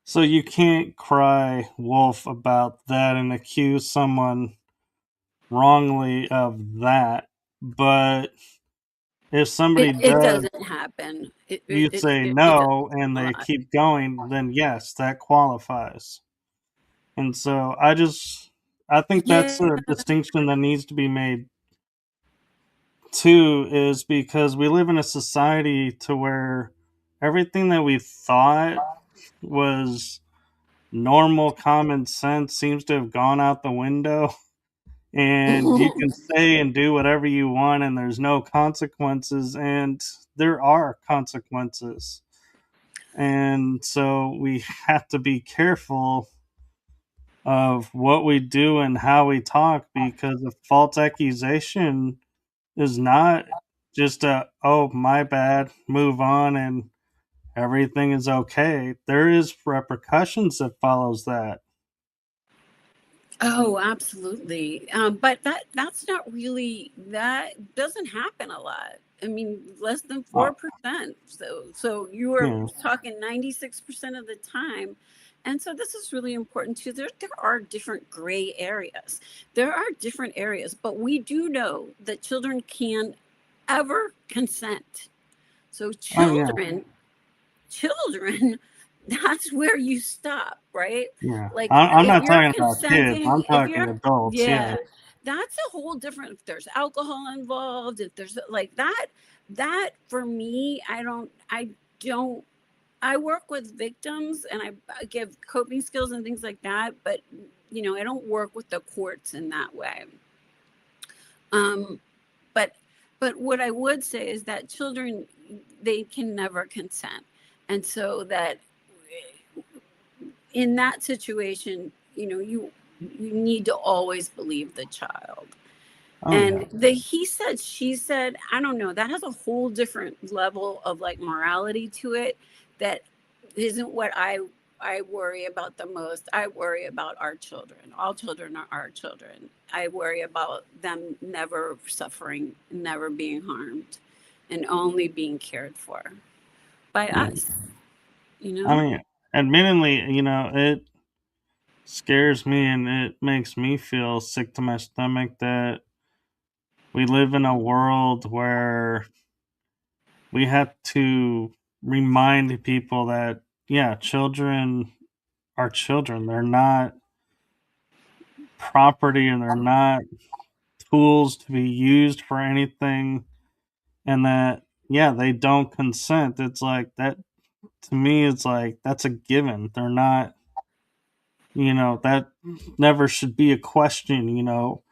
A: So you can't cry wolf about that and accuse someone wrongly of that. But if
B: it,
A: somebody
B: it
A: does,
B: doesn't happen.
A: you say
B: It does
A: no and
B: a
A: they
B: lot.
A: keep going, then yes, that qualifies. And so I think that's
B: Yeah.
A: a distinction that needs to be made too, is because we live in a society to where everything that we thought was normal common sense seems to have gone out the window. and you can say and do whatever you want, and there's no consequences, and there are consequences. And so we have to be careful of what we do and how we talk, because a false accusation is not just a, oh, my bad, move on, and everything is okay. There is repercussions that follows that.
B: Oh, absolutely. But that's not really, that doesn't happen a lot. I mean, less than
A: Oh,
B: 4%. So you were
A: yeah.
B: talking 96% of the time. And so this is really important too. There are different gray areas. There are different areas, but we do know that children can ever consent. So
A: Oh, yeah.
B: children, that's where you stop, right?
A: Yeah.
B: Like
A: I'm
B: if
A: not
B: you're
A: talking about kids.
B: consenting,
A: I'm
B: if
A: talking
B: you're,
A: adults. Yeah.
B: yeah, that's a whole different, if there's alcohol involved, if there's like that for me, I don't, I work with victims and I give coping skills and things like that, but I don't work with the courts in that way. Um, but what I would say is that children, they can never consent, and so that in that situation, you need to always believe the child.
A: Oh, yeah.
B: And the he said, she said, I don't know, that has a whole different level of like morality to it that isn't what I worry about the most. I worry about our children. All children are our children. I worry about them never suffering, never being harmed, and only being cared for by
A: Yeah.
B: us,
A: I mean, admittedly, it scares me and it makes me feel sick to my stomach that we live in a world where we have to remind people that, yeah, children are children. They're not property, and they're not tools to be used for anything. And that, yeah, they don't consent. It's like that to me. It's like that's a given. They're not, that never should be a question,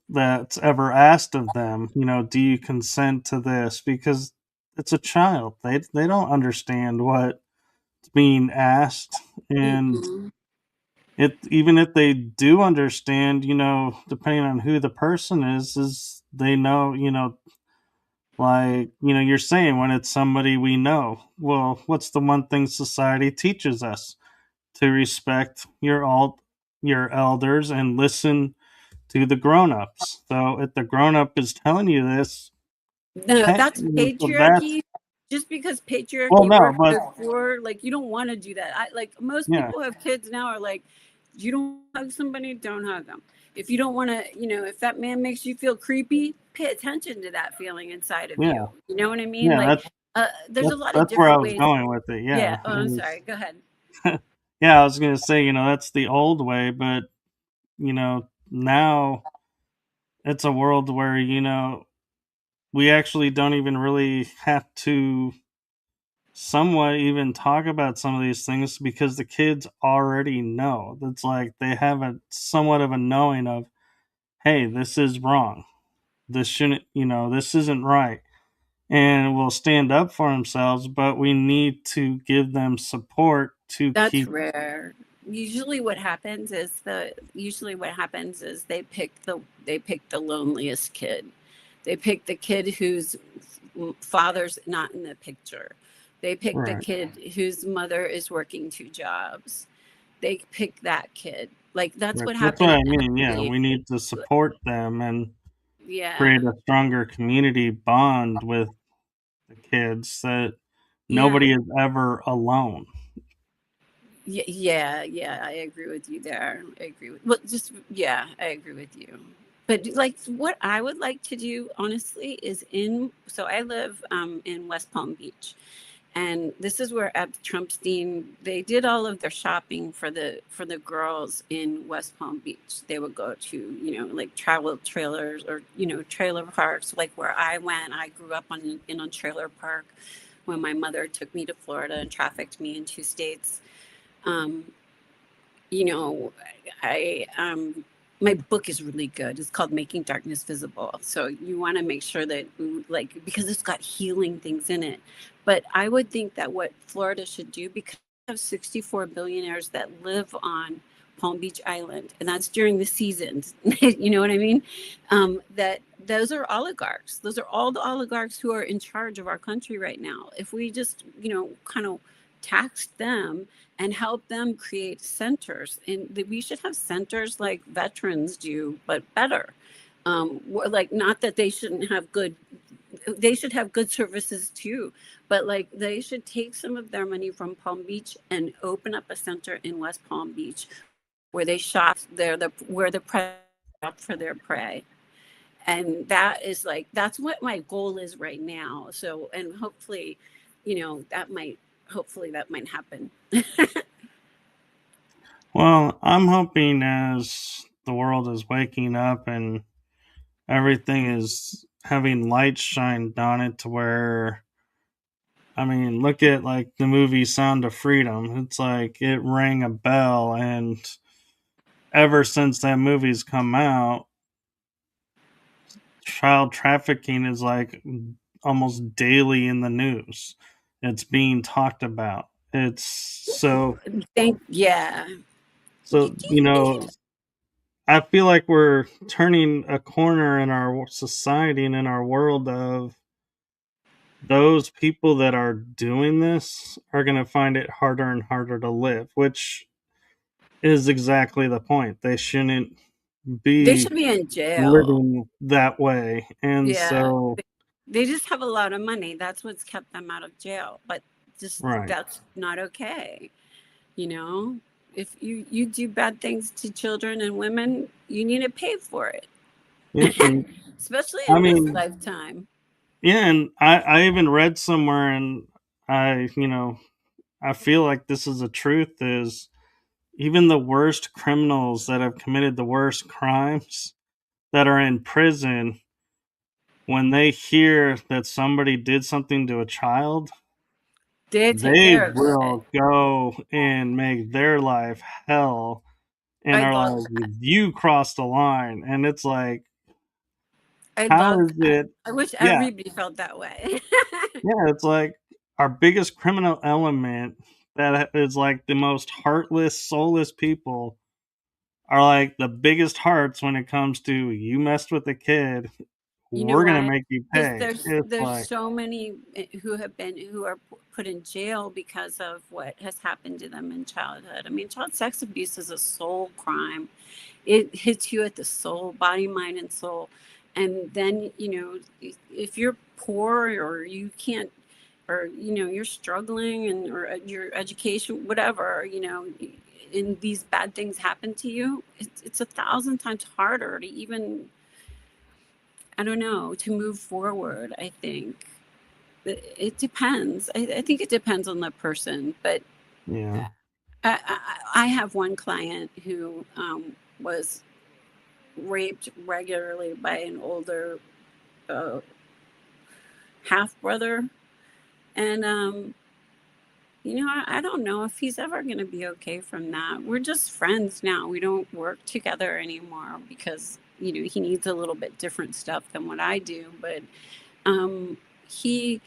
A: that's ever asked of them. Do you consent to this? Because it's a child. They don't understand what's being asked. And
B: Mm-mm.
A: it, even if they do understand, depending on who the person is they know, like, you're saying, when it's somebody we know, well, what's the one thing society teaches us? To respect your elders and listen to the grown-ups. So if the grown-up is telling you this,
B: No,
A: hey,
B: that's
A: so that's,
B: patriarchy. Just because
A: well,
B: patriarchy
A: no,
B: worked
A: but
B: before, like you don't want to do that. I like most
A: yeah,
B: people have kids now are like, you don't hug somebody, don't hug them. If you don't want to, if that man makes you feel creepy, pay attention to that feeling inside of
A: yeah,
B: you. You know what I mean?
A: yeah,
B: Like, there's a lot of
A: that's where I
B: different
A: was
B: ways.
A: going with it.
B: Yeah.
A: Yeah,
B: Oh, I'm sorry. Go ahead.
A: yeah, I was gonna say, that's the old way, but now it's a world where we actually don't even really have to somewhat even talk about some of these things, because the kids already know. It's like they have a somewhat of a knowing of, hey, this is wrong. This shouldn't, this isn't right. And will stand up for themselves, but we need to give them support to
B: That's
A: keep.
B: rare. Usually what happens is they pick the loneliest kid. They pick the kid whose father's not in the picture. They pick the
A: Right.
B: kid whose mother is working two jobs. They pick that kid. Like that's
A: Right.
B: what
A: That's what
B: happened
A: I mean. Yeah,
B: actually.
A: we need to support them and create
B: Yeah.
A: a stronger community bond with the kids, that
B: Yeah.
A: nobody is ever alone.
B: Yeah, I agree with you there. I agree with, well, just, yeah, I agree with you. But like what I would like to do, honestly, is so I live in West Palm Beach. And this is where at Trumpstein, they did all of their shopping for the girls in West Palm Beach. They would go to, like travel trailers or, trailer parks, like where I went. I grew up in a trailer park when my mother took me to Florida and trafficked me in 2 states. Um, you know, I my book is really good. It's called Making Darkness Visible. So you want to make sure that, like, because it's got healing things in it. But I would think that what Florida should do, because we have 64 billionaires that live on Palm Beach Island, and that's during the seasons. You know what I mean? That those are oligarchs. Those are all the oligarchs who are in charge of our country right now. If we just, kind of taxed them and help them create centers, and we should have centers like veterans do, but better. Like, not that they shouldn't have good, they should have good services too, but like they should take some of their money from Palm Beach and open up a center in West Palm Beach where they shop there, where the prey up for their prey. And that is like, that's what my goal is right now. So, and hopefully, hopefully that might happen.
A: Well, I'm hoping as the world is waking up and everything is having light shined on it to where, I mean, look at like the movie Sound of Freedom. It's like it rang a bell, and ever since that movie's come out, child trafficking is like almost daily in the news. It's being talked about. It's
B: Yeah.
A: so, I feel like we're turning a corner in our society and in our world of those people that are doing this are going to find it harder and harder to live, which is exactly the point. They shouldn't
B: They
A: be
B: should be in jail.
A: living that way. And
B: Yeah.
A: so,
B: They just have a lot of money. That's what's kept them out of jail. But just,
A: right.
B: that's not okay. You know, if you do bad things to children and women, you need to pay for it,
A: Yeah, and
B: especially
A: I
B: in this
A: mean,
B: lifetime.
A: yeah, and I even read somewhere, and I feel like this is a truth, is even the worst criminals that have committed the worst crimes that are in prison, when they hear that somebody did something to a child,
B: They take
A: they
B: care of it.
A: will go and make their life hell and
B: I
A: are
B: love
A: like,
B: that.
A: you crossed the line. And it's like,
B: I
A: how
B: love
A: is
B: that.
A: it?
B: I wish
A: Yeah,
B: everybody felt that way.
A: yeah, it's like our biggest criminal element that is like the most heartless, soulless people are like the biggest hearts when it comes to you messed with a kid,
B: You know
A: we're gonna
B: why?
A: make you
B: Because
A: pay. It's
B: there's
A: like,
B: so many who are put in jail because of what has happened to them in childhood. I mean, child sex abuse is a soul crime. It hits you at the soul, body, mind, and soul. And then, if you're poor, or you can't, or you're struggling, and or your education, whatever, and these bad things happen to you, it's 1,000 times harder to even, I don't know, to move forward. I think it depends. I think it depends on the person, but
A: yeah.
B: I have one client who was raped regularly by an older uh, half brother. And, I don't know if he's ever going to be okay from that. We're just friends now. We don't work together anymore because, he needs a little bit different stuff than what I do. But he,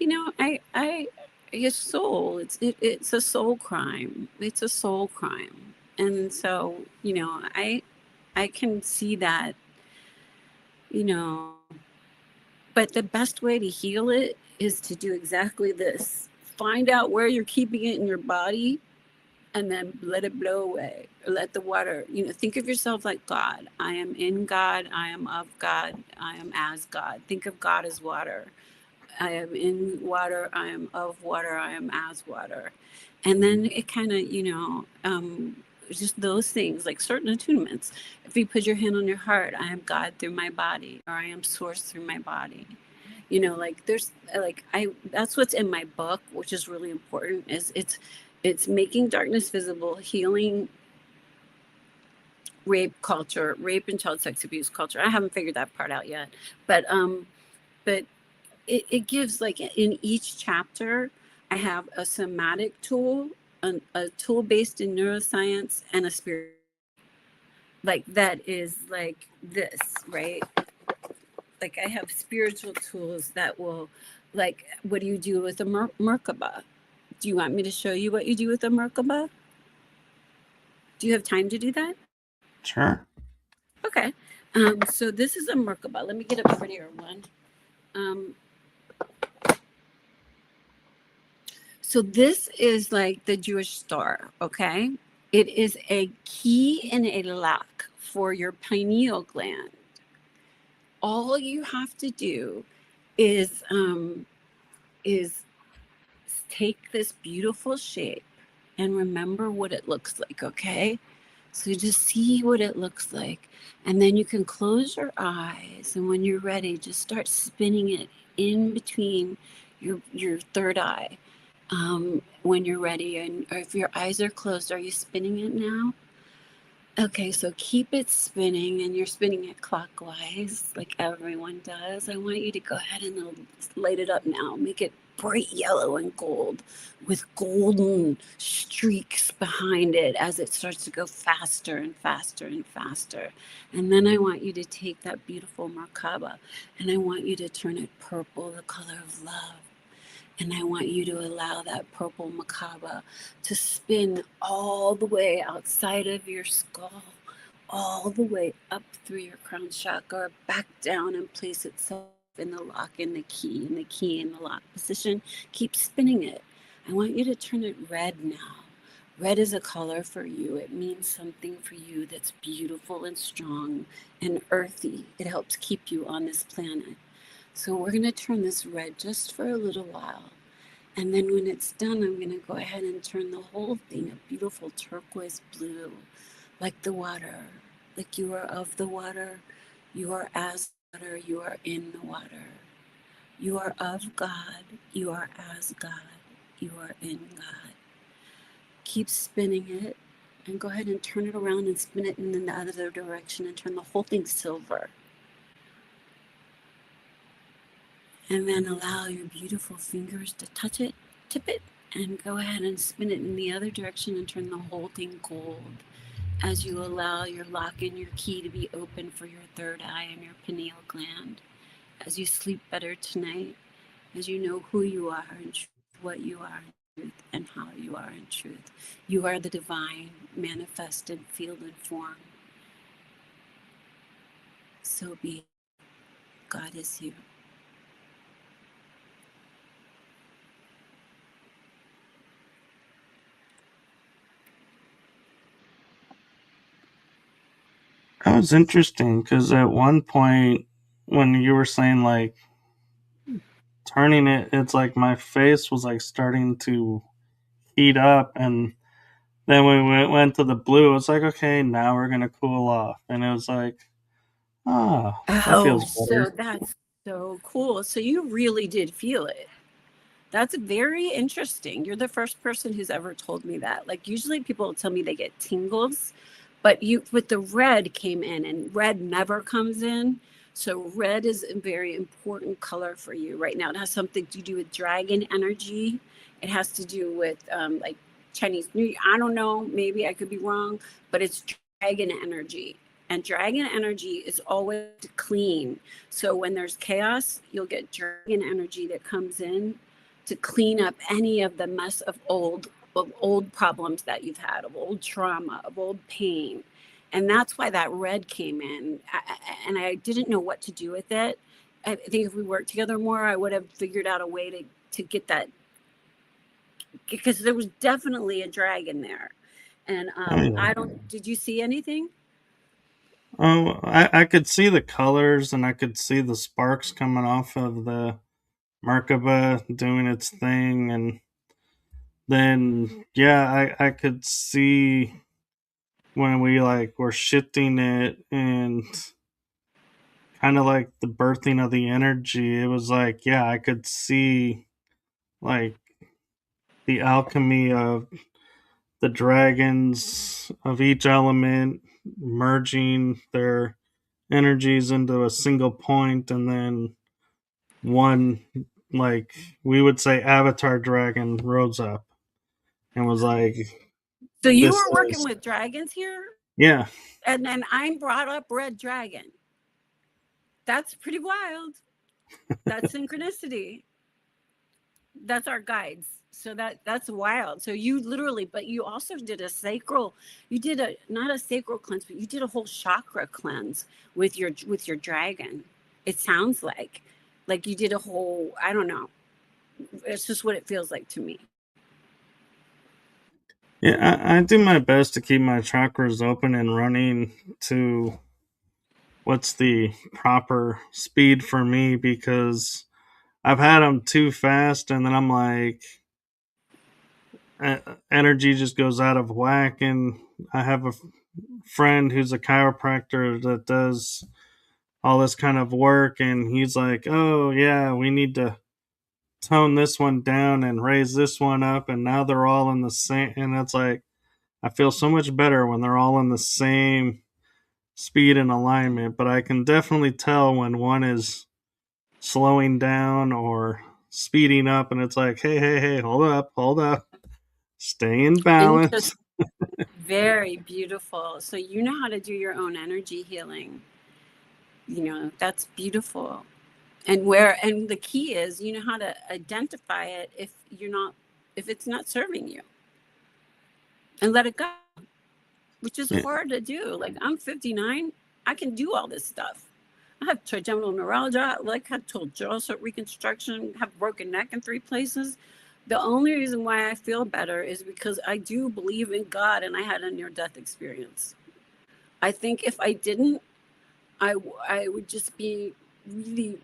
B: I, his soul, it's a soul crime. It's a soul crime. And so, I can see that, you know, but the best way to heal it is to do exactly this. Find out where you're keeping it in your body, and then let it blow away. Or let the water, think of yourself like God. I am in God. I am of God. I am as God. Think of God as water. I am in water. I am of water. I am as water. And then it kind of, just those things, like certain attunements. If you put your hand on your heart, I am God through my body, or I am source through my body. Like there's like that's what's in my book, which is really important. Is it's making darkness visible, healing rape and child sex abuse culture. I haven't figured that part out yet, but it gives, like, in each chapter, I have a somatic tool, a tool based in neuroscience, and a spirit. like that is like this, right? Like I have spiritual tools that will, like, what do you do with a Merkaba? Do you want me to show you what you do with a Merkaba? Do you have time to do that?
A: Sure.
B: Okay. So this is a Merkaba. Let me get a prettier one. Um, so this is like the Jewish star, okay? It is a key and a lock for your pineal gland. All you have to do is take this beautiful shape and remember what it looks like, okay? So just see what it looks like. And then you can close your eyes. And when you're ready, just start spinning it in between your third eye when you're ready. And or if your eyes are closed, are you spinning it now? Okay, so keep it spinning and you're spinning it clockwise like everyone does. I want you to go ahead and light it up now. Make it bright yellow and gold with golden streaks behind it as it starts to go faster and faster and faster. And then I want you to take that beautiful Merkaba and I want you to turn it purple, the color of love. And I want you to allow that purple Merkaba to spin all the way outside of your skull, all the way up through your crown chakra, back down and place itself in the lock and the key, and the key in the lock position. Keep spinning it. I want you to turn it red now. Red is a color for you. It means something for you that's beautiful and strong and earthy. It helps keep you on this planet. So we're going to turn this red just for a little while. And then when it's done, I'm going to go ahead and turn the whole thing a beautiful turquoise blue, like the water, like you are of the water, you are as water, you are in the water. You are of God, you are as God, you are in God. Keep spinning it and go ahead and turn it around and spin it in the other direction and turn the whole thing silver. And then allow your beautiful fingers to touch it, tip it, and go ahead and spin it in the other direction and turn the whole thing gold as you allow your lock and your key to be open for your third eye and your pineal gland. As you sleep better tonight, as you know who you are and what you are in truth and how you are in truth. You are the divine, manifested field and form. So be it. God is you.
A: That was interesting because at one point when you were saying like turning it, it's like my face was like starting to heat up, and then when we went to the blue, it's like okay, now we're gonna cool off, and it was like, ah, that
B: Oh,
A: feels
B: so
A: better.
B: that's so cool. So you really did feel it. That's very interesting. You're the first person who's ever told me that. Like usually people tell me they get tingles, but you with the red came in and red never comes in. So red is a very important color for you right now. It has something to do with dragon energy. It has to do with like Chinese New Year. I don't know, maybe I could be wrong, but it's dragon energy. And dragon energy is always clean. So when there's chaos, you'll get dragon energy that comes in to clean up any of the mess of old problems that you've had, of old trauma, of old pain. And that's why that red came in. And I didn't know what to do with it. I think if we worked together more, I would have figured out a way to get that, because there was definitely a dragon there. And
A: Oh yeah.
B: I don't, did you see anything?
A: Oh, I could see the colors and I could see the sparks coming off of the Merkaba doing its thing, and then yeah, I could see when we like were shifting it and kind of like the birthing of the energy. It was like yeah, I could see like the alchemy of the dragons of each element merging their energies into a single point, and then one, like we would say, avatar dragon rose up and was like,
B: So you
A: this
B: were working
A: is
B: with dragons here?
A: Yeah.
B: And then I'm brought up Red Dragon. That's pretty wild. That's synchronicity. That's our guides. So that's wild. So you literally, but you also did a sacral, you did a not a sacral cleanse, but you did a whole chakra cleanse with your dragon. It sounds like you did a whole, I don't know. It's just what it feels like to me.
A: Yeah, I do my best to keep my chakras open and running to what's the proper speed for me, because I've had them too fast and then I'm like, energy just goes out of whack. And I have a friend who's a chiropractor that does all this kind of work, and he's like, oh yeah, we need to tone this one down and raise this one up, and now they're all in the same. And it's like, I feel so much better when they're all in the same speed and alignment, but I can definitely tell when one is slowing down or speeding up, and it's like, hey, hey, hey, hold up, stay in balance.
B: Interesting. Very beautiful. So you know how to do your own energy healing. That's beautiful. And the key is you know how to identify it if it's not serving you, and let it go, which is
A: Yeah.
B: hard to do. Like, I'm 59, I can do all this stuff. I have trigeminal neuralgia, like had total jaw reconstruction, have broken neck in 3 places. The only reason why I feel better is because I do believe in God, and I had a near-death experience. I think if I didn't, I would just be really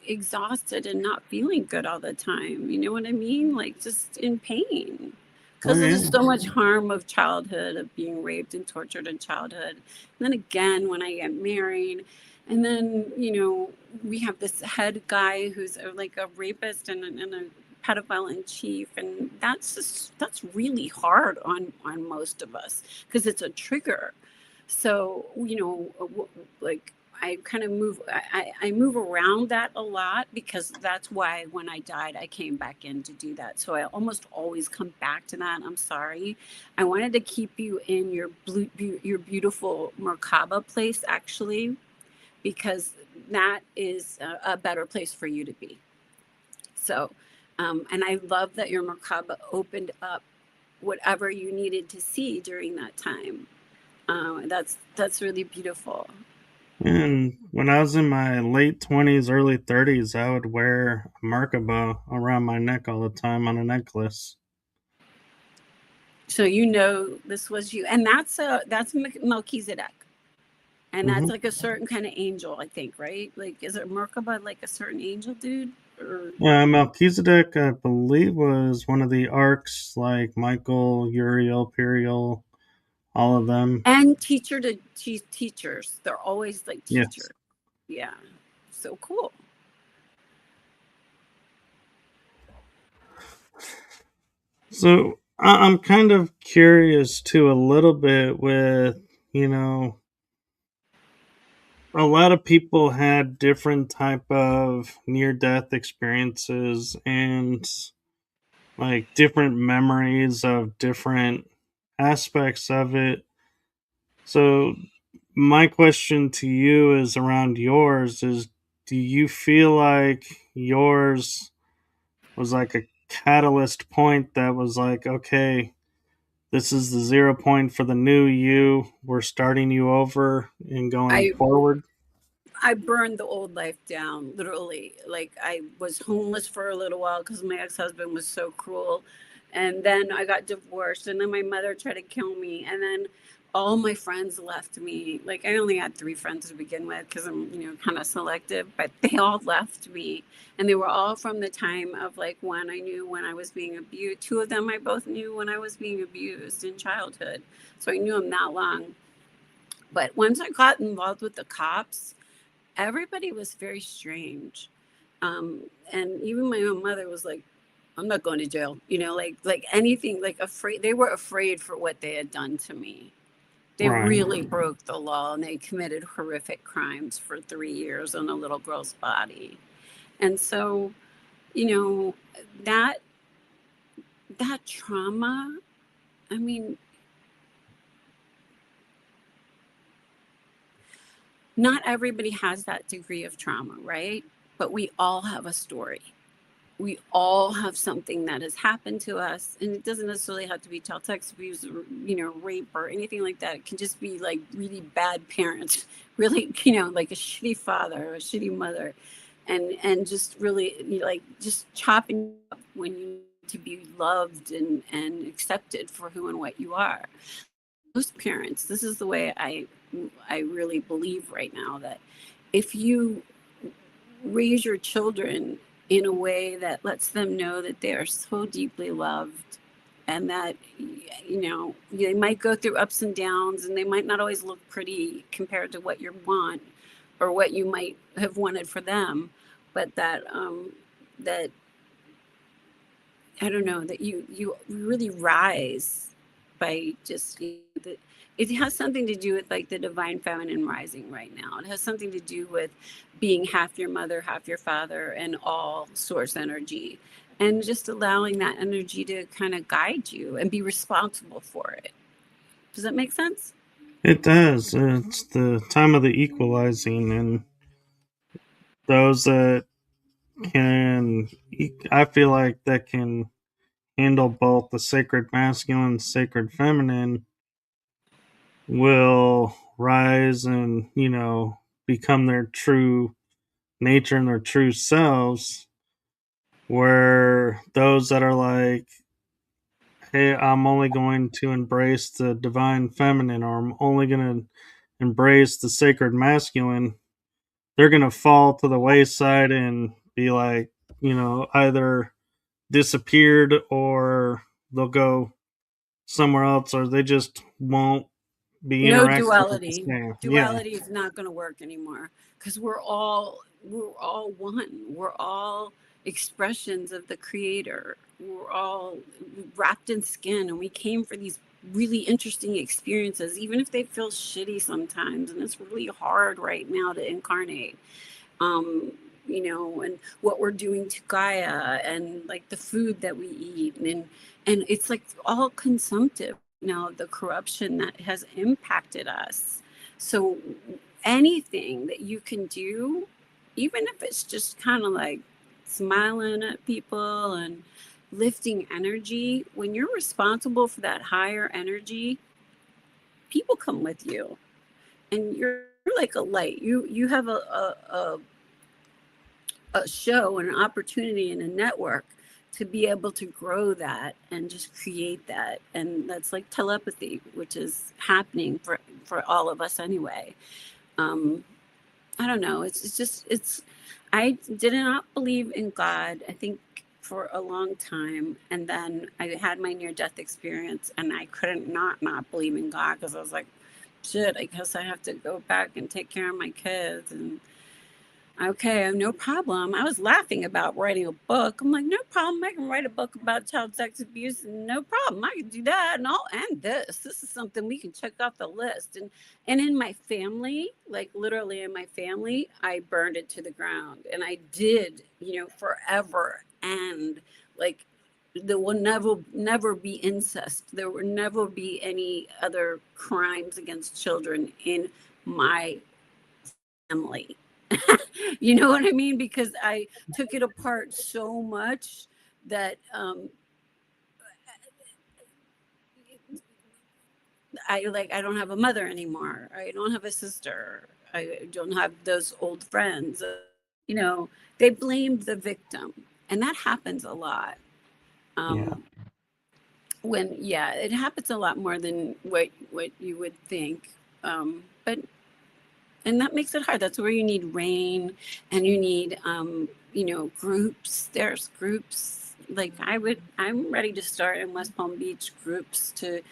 B: exhausted and not feeling good all the time. You know what I mean? Like, just in pain.
A: Oh
B: Because
A: yeah.
B: there's so much harm of childhood, of being raped and tortured in childhood. And then again, when I get married, and then, we have this head guy who's like a rapist and a pedophile in chief. And that's really hard on most of us because it's a trigger. So, like, I kind of I move around that a lot, because that's why when I died, I came back in to do that. So I almost always come back to that. I'm sorry. I wanted to keep you in your beautiful Merkaba place, actually, because that is a better place for you to be. So, and I love that your Merkaba opened up whatever you needed to see during that time. That's really beautiful.
A: And when I was in my late 20s, early 30s, I would wear a Merkaba around my neck all the time on a necklace.
B: So this was you, and that's Melchizedek, and that's
A: Hmm.
B: like a certain kind of angel, I think, right? Like, is it Merkaba like a certain angel, dude? Or
A: Melchizedek, I believe, was one of the arcs, like Michael, Uriel, Periel, all of them.
B: and teacher to teachers, they're always like
A: Yes.
B: teachers. Yeah, so cool.
A: So I'm kind of curious too, a little bit with, you know, a lot of people had different type of near death experiences and like different memories of different aspects of it. So my question to you is around yours is, do you feel like yours was like a catalyst point that was like, okay, this is the 0 point for the new you. We're starting you over and going
B: I
A: forward.
B: I burned the old life down, literally. Like, I was homeless for a little while because my ex-husband was so cruel. And then I got divorced, and then my mother tried to kill me. And then all my friends left me. Like, I only had 3 friends to begin with because I'm, kind of selective, but they all left me. And they were all from the time of, like, when I knew when I was being abused. 2 of them I both knew when I was being abused in childhood. So I knew them that long. But once I got involved with the cops, everybody was very strange. And even my own mother was like, I'm not going to jail, like anything, like afraid. They were afraid for what they had done to me. They
A: Right.
B: really broke the law, and they committed horrific crimes for 3 years on a little girl's body. And so, you know, that that trauma, I mean, not everybody has that degree of trauma, right? But we all have a story. We all have something that has happened to us, and it doesn't necessarily have to be child sex abuse or, rape or anything like that. It can just be like really bad parents, really, like a shitty father or a shitty mother, and just really, like just chopping up when you need to be loved and accepted for who and what you are. Most parents, this is the way I really believe right now, that if you raise your children in a way that lets them know that they are so deeply loved, and that they might go through ups and downs, and they might not always look pretty compared to what you want or what you might have wanted for them, but that I don't know, that you really rise by just that. It has something to do with like the divine feminine rising right now. It has something to do with being half your mother, half your father, and all source energy, and just allowing that energy to kind of guide you and be responsible for it. Does that make sense?
A: It does. It's the time of the equalizing, and those that can, I feel like that can handle both the sacred masculine and sacred feminine will rise and, become their true nature and their true selves. Where those that are like, hey, I'm only going to embrace the divine feminine, or I'm only going to embrace the sacred masculine, they're going to fall to the wayside and be like, either disappeared, or they'll go somewhere else, or they just won't be
B: No
A: interacting with the
B: duality.
A: same. Yeah.
B: Duality is not going to work anymore, because we're all one. We're all expressions of the creator. We're all wrapped in skin, and we came for these really interesting experiences, even if they feel shitty sometimes, and it's really hard right now to incarnate. um, and what we're doing to Gaia, and like the food that we eat, and it's like all consumptive, the corruption that has impacted us. So anything that you can do, even if it's just kind of like smiling at people and lifting energy, when you're responsible for that higher energy, people come with you, and you're like a light. You have a show and an opportunity and a network to be able to grow that and just create that. And that's like telepathy, which is happening for all of us anyway. um I don't know, it's just it's I did not believe in God, I think, for a long time, and then I had my near death experience, and I couldn't not believe in God, because I was like, shit, I guess I have to go back and take care of my kids. And okay, no problem. I was laughing about writing a book. I'm like, no problem. I can write a book about child sex abuse. No problem. I can do that. And I'll end this. This is something we can check off the list. And in my family, like literally in my family, I burned it to the ground. And I did, forever. And like, there will never be incest. There will never be any other crimes against children in my family. You know what I mean? Because I took it apart so much that I don't have a mother anymore. I don't have a sister. I don't have those old friends. You know, they blamed the victim, and that happens a lot.
A: Yeah.
B: Um, when yeah, it happens a lot more than what you would think. But and that makes it hard. That's where you need rain, and you need groups. There's groups, like I'm ready to start in West Palm Beach groups to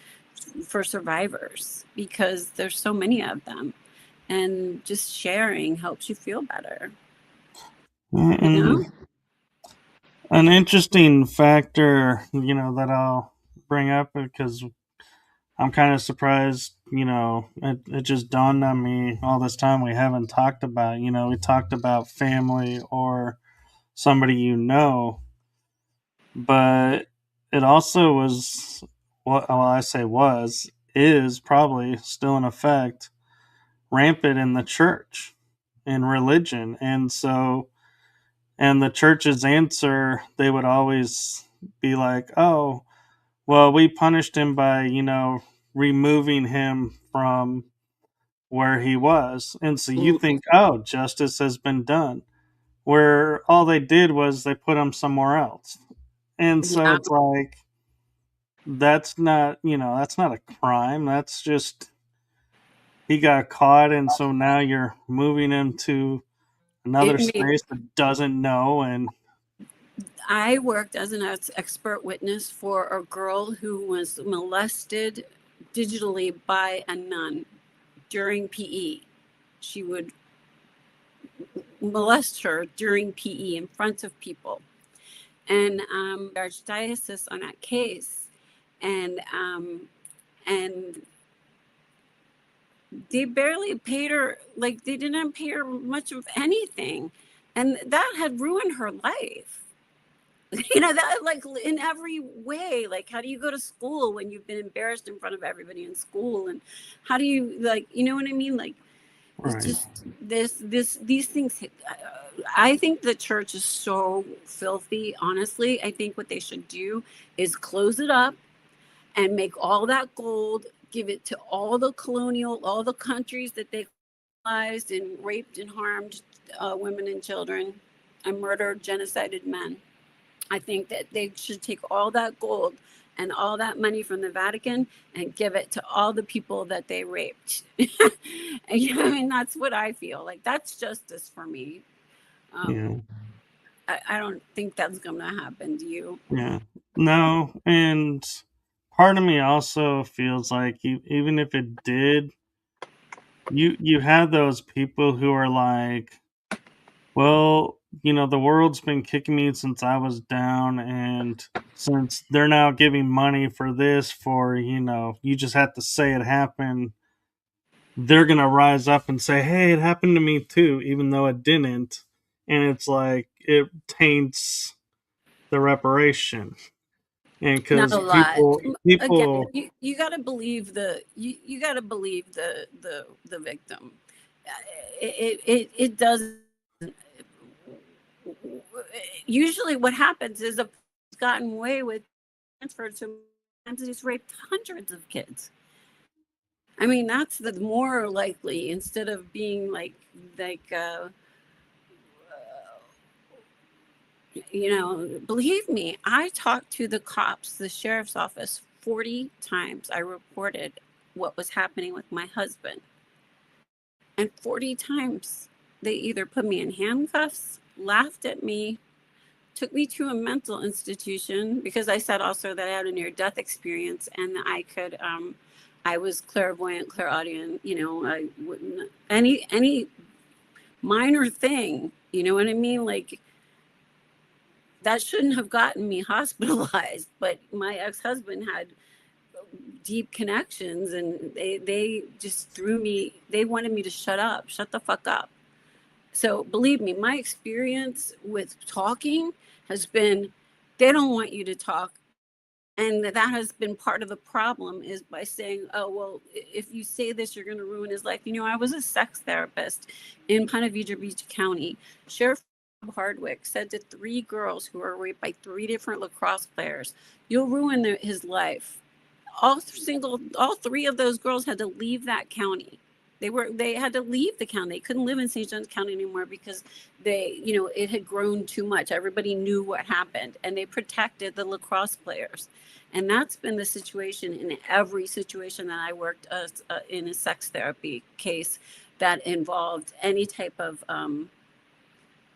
B: for survivors, because there's so many of them, and just sharing helps you feel better, you know.
A: And an interesting factor, that I'll bring up, because I'm kind of surprised, it just dawned on me all this time we haven't talked about, we talked about family or somebody, but it also was, well, I say was, is probably still in effect, rampant in the church and religion. And so, and the church's answer, they would always be like, oh, well, we punished him by, removing him from where he was. And so you
B: Mm,
A: think, oh, justice has been done. Where all they did was they put him somewhere else. And so
B: yeah,
A: it's like, that's not a crime. That's just, he got caught. And so now you're moving him to another
B: it made.
A: space that doesn't know. And
B: I worked as an expert witness for a girl who was molested digitally by a nun during PE. She would molest her during PE in front of people. And archdiocese on that case, and and they barely paid her, like they didn't pay her much of anything, and that had ruined her life. That, like, in every way, like, how do you go to school when you've been embarrassed in front of everybody in school, and how do you, like, you know what I mean, like, it's
A: right.
B: just these things. I think the church is so filthy, honestly. I think what they should do is close it up and make all that gold, give it to all the countries that they colonized and raped and harmed women and children and murdered, genocided men. I think that they should take all that gold and all that money from the Vatican and give it to all the people that they raped. I mean, that's what I feel like. That's justice for me. Um,
A: Yeah.
B: I don't think that's going to happen. Do you?
A: Yeah. No. And part of me also feels like even if it did, you have those people who are like, well, the world's been kicking me since I was down, and since they're now giving money for this, for, you just have to say it happened, they're going to rise up and say, hey, it happened to me too, even though it didn't. And it's like, it taints the reparation. And
B: Not a
A: because
B: lot. Again,
A: people,
B: you got to believe you got to believe the victim. It does. Usually, what happens is a gotten away with transferred to he's raped hundreds of kids. I mean, that's the more likely, instead of being like believe me, I talked to the cops, the sheriff's office 40 times. I reported what was happening with my husband. And 40 times they either put me in handcuffs, laughed at me, took me to a mental institution because I said also that I had a near death experience and I could, I was clairvoyant, clairaudient, I wouldn't, any minor thing, you know what I mean? Like, that shouldn't have gotten me hospitalized, but my ex-husband had deep connections, and they just threw me, they wanted me to shut the fuck up. So believe me, my experience with talking has been, they don't want you to talk. And that has been part of the problem, is by saying, oh, well, if you say this, you're going to ruin his life. I was a sex therapist in Ponte Vedra Beach County. Sheriff Hardwick said to 3 girls who were raped by 3 different lacrosse players, you'll ruin his life. All 3 of those girls had to leave that county. They had to leave the county. They couldn't live in St. Johns County anymore because it had grown too much. Everybody knew what happened, and they protected the lacrosse players. And that's been the situation in every situation that I worked as in a sex therapy case that involved any type of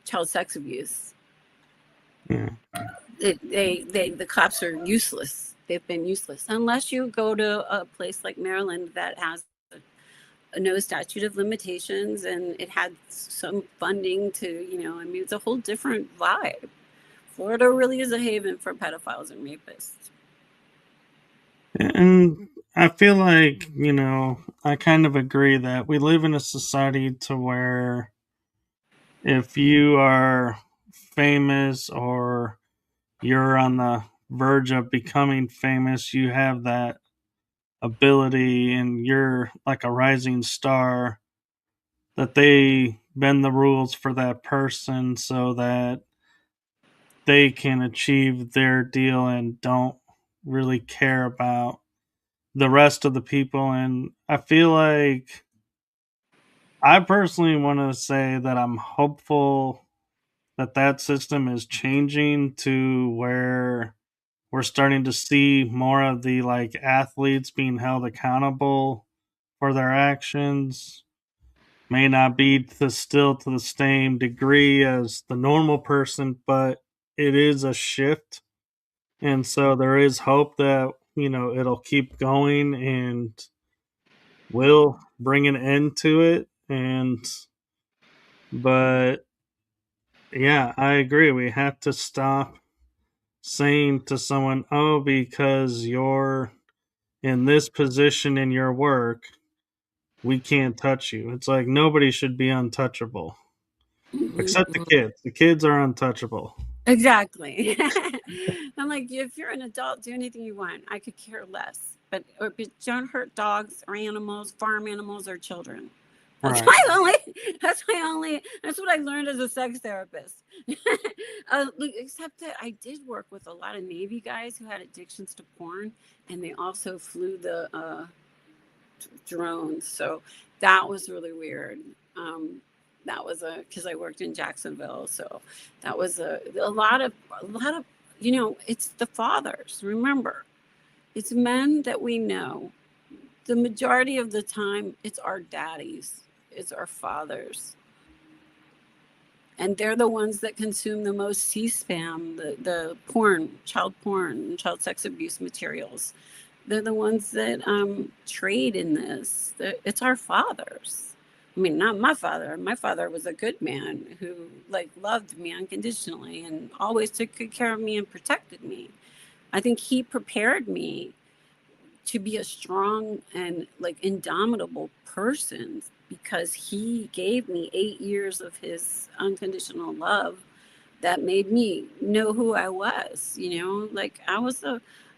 B: child sex abuse.
A: yeah,
B: The cops are useless. They've been useless unless you go to a place like Maryland that has no statute of limitations, and it had some funding to, I mean, it's a whole different vibe. Florida really is a haven for pedophiles and rapists.
A: and I feel like, I kind of agree that we live in a society to where if you are famous or you're on the verge of becoming famous, you have that ability and you're like a rising star. that they bend the rules for that person so that they can achieve their deal and don't really care about the rest of the people. And I feel like I personally want to say that I'm hopeful that that system is changing to where we're starting to see more of the like athletes being held accountable for their actions. May not be still to the same degree as the normal person, but it is a shift. And so there is hope that, it'll keep going and will bring an end to it. But yeah, I agree. We have to stop saying to someone, oh, because you're in this position in your work, we can't touch you. It's like nobody should be untouchable except the
B: Mhm.
A: kids. The kids are untouchable.
B: Exactly. I'm like, if you're an adult, do anything you want. I could care less. But don't hurt dogs or animals, farm animals or children. That's
A: Right.
B: my only. That's my only. That's what I learned as a sex therapist. Except that I did work with a lot of Navy guys who had addictions to porn, and they also flew the drones. So that was really weird. That was because I worked in Jacksonville, so that was a lot of it's the fathers. Remember, it's men that we know. The majority of the time, it's our daddies, it's our fathers, and they're the ones that consume the most C-spam, the porn, child sex abuse materials. They're the ones that trade in this. It's our fathers. I mean, not my father. My father was a good man who like loved me unconditionally and always took good care of me and protected me. I think he prepared me to be a strong and like indomitable person because he gave me 8 years of his unconditional love that made me know who I was, like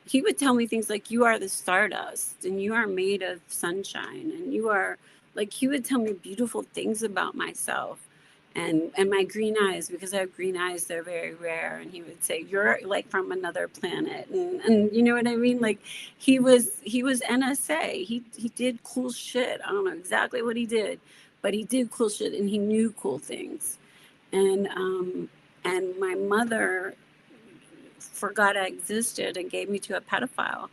B: he would tell me things like, you are the stardust and you are made of sunshine and you are like, he would tell me beautiful things about myself and my green eyes, because I have green eyes, they're very rare. And he would say, you're like from another planet. And you know what I mean? Like he was NSA. He did cool shit. I don't know exactly what he did, but he did cool shit and he knew cool things. And my mother forgot I existed and gave me to a pedophile.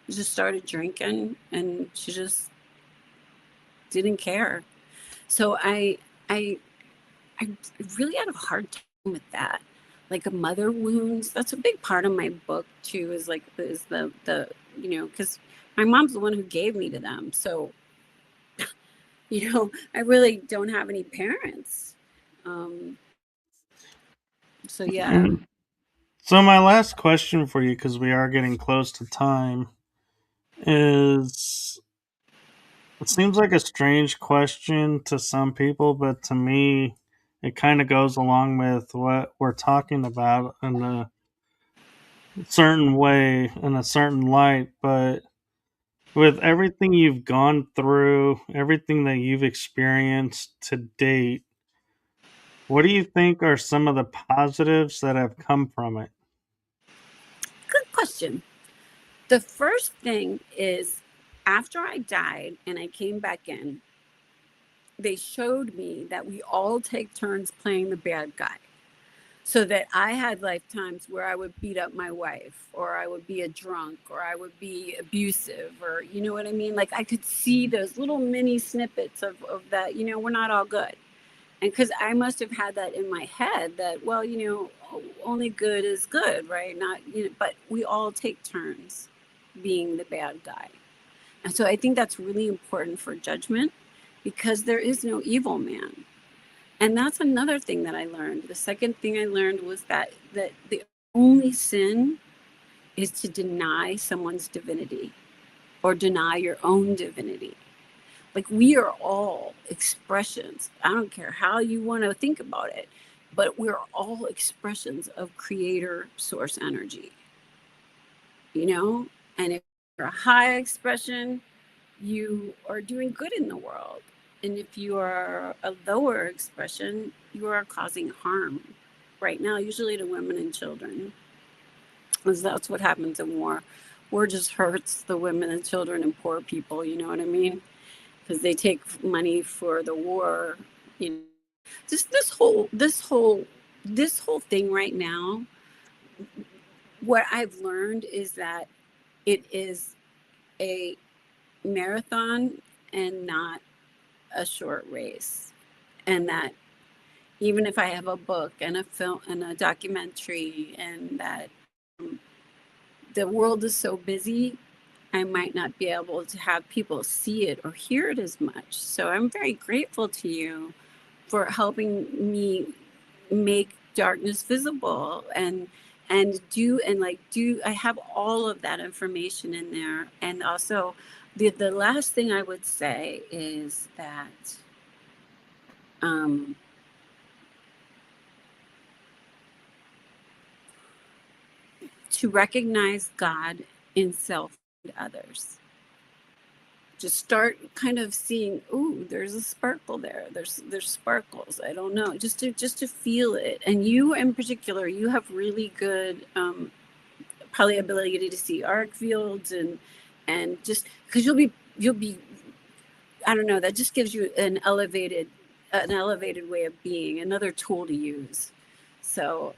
B: She just started drinking and she just didn't care. So I I really had a hard time with that. Like a mother wounds, that's a big part of my book too, is like is the because my mom's the one who gave me to them. So, I really don't have any parents. Um, so yeah.
A: And so my last question for you, because we are getting close to time, is it seems like a strange question to some people, but to me, it kind of goes along with what we're talking about in a certain way, in a certain light. But with everything you've gone through, everything that you've experienced to date, what do you think are some of the positives that have come from it?
B: Good question. The first thing is, after I died and I came back in, they showed me that we all take turns playing the bad guy. So that I had lifetimes where I would beat up my wife, or I would be a drunk, or I would be abusive, or you know what I mean? Like I could see those little mini snippets of that, we're not all good. And because I must have had that in my head that, well, only good is good, right? Not, but we all take turns being the bad guy. And so I think that's really important for judgment, because there is no evil man. And that's another thing that I learned. The second thing I learned was that the only sin is to deny someone's divinity or deny your own divinity. Like we are all expressions. I don't care how you want to think about it, but we're all expressions of creator source energy, you know? And if you're a high expression, you are doing good in the world. And if you are a lower expression, you are causing harm right now, usually to women and children, because that's what happens in war. War just hurts the women and children and poor people, you know what I mean? Because they take money for the war, you know. Just this whole thing right now, what I've learned is that it is a marathon and not a short race. And that even if I have a book and a film and a documentary, and that the world is so busy, I might not be able to have people see it or hear it as much. So I'm very grateful to you for helping me make darkness visible, and I have all of that information in there. And also the last thing I would say is that um to recognize God in self and others. Just start kind of seeing, ooh, there's a sparkle there. There's sparkles. I don't know. Just to feel it. And you in particular, you have really good probably ability to see arc fields, and just because you'll be I don't know, that just gives you an elevated way of being, another tool to use. So,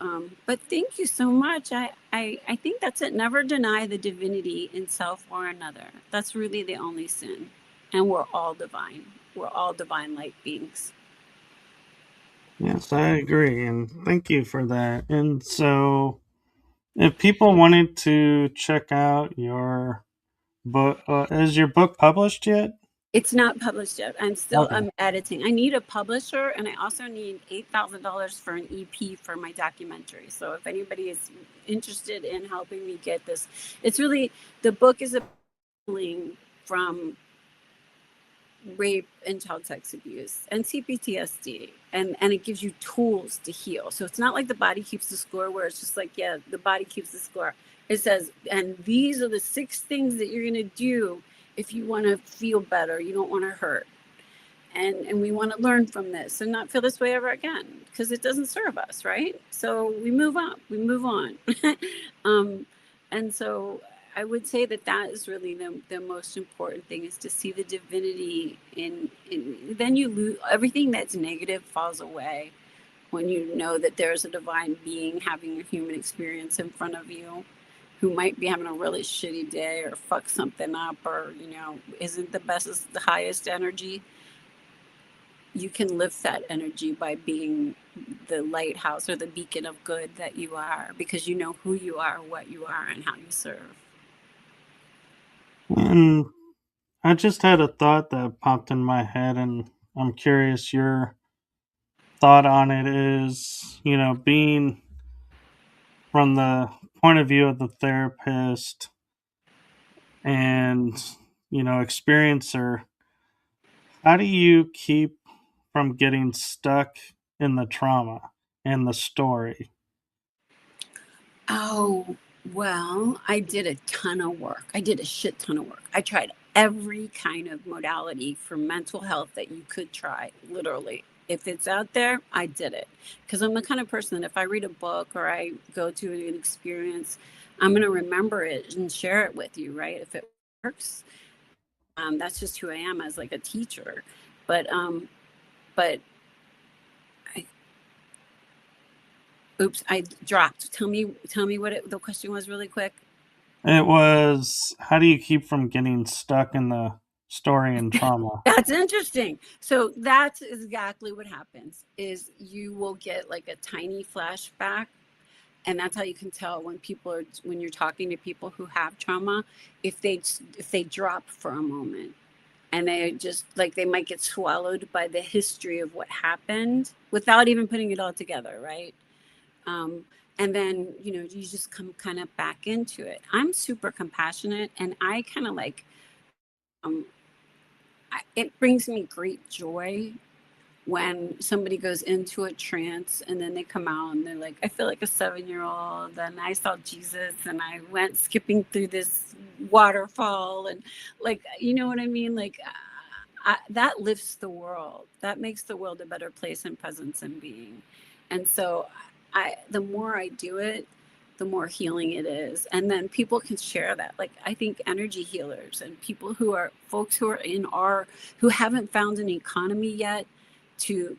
B: but thank you so much. I think that's it. Never deny the divinity in self or another. That's really the only sin. And we're all divine. We're all divine light beings.
A: Yes, I agree, and thank you for that. And so, if people wanted to check out your book, is your book published yet?
B: It's not published yet.
A: Okay.
B: I'm editing. I need a publisher, and I also need $8,000 for an EP for my documentary. So if anybody is interested in helping me get this, it's really, the book is a healing from rape and child sex abuse and C-PTSD, and it gives you tools to heal. So it's not like the body keeps the score, where it's just like, yeah, the body keeps the score. It says, and these are the 6 things that you're going to do if you want to feel better, you don't want to hurt, and we want to learn from this and not feel this way ever again, because it doesn't serve us, right? So we move on. um, and so I would say that is really the most important thing, is to see the divinity in then you lose everything that's negative, falls away when you know that there's a divine being having a human experience in front of you, who might be having a really shitty day or fuck something up, or isn't the best, is the highest energy. You can lift that energy by being the lighthouse or the beacon of good that you are, because you know who you are, what you are, and how you serve.
A: And I just had a thought that popped in my head, and I'm curious your thought on it. Is, being from the point of view of the therapist and, experiencer, how do you keep from getting stuck in the trauma and the story?
B: Oh, well, I did a ton of work. I did a shit ton of work. I tried every kind of modality for mental health that you could try, literally. If it's out there, I did it. Because I'm the kind of person that if I read a book or I go to an experience, I'm going to remember it and share it with you, right? If it works, that's just who I am as like a teacher. But I, oops, I dropped. Tell me what the question was really quick.
A: It was, how do you keep from getting stuck in the story and trauma?
B: That's interesting. So that's exactly what happens, is you will get like a tiny flashback. And that's how you can tell when you're talking to people who have trauma, if they drop for a moment, and they just like, they might get swallowed by the history of what happened without even putting it all together, right? um, and then you just come kind of back into it. I'm super compassionate, and I kind of like, um, it brings me great joy when somebody goes into a trance and then they come out and they're like, I feel like a 7-year-old, and I saw Jesus, and I went skipping through this waterfall, and like, you know what I mean? Like, that lifts the world. That makes the world a better place in presence and being. And so the more I do it, the more healing it is. And then people can share that. Like, I think energy healers and people who are folks who are who haven't found an economy yet to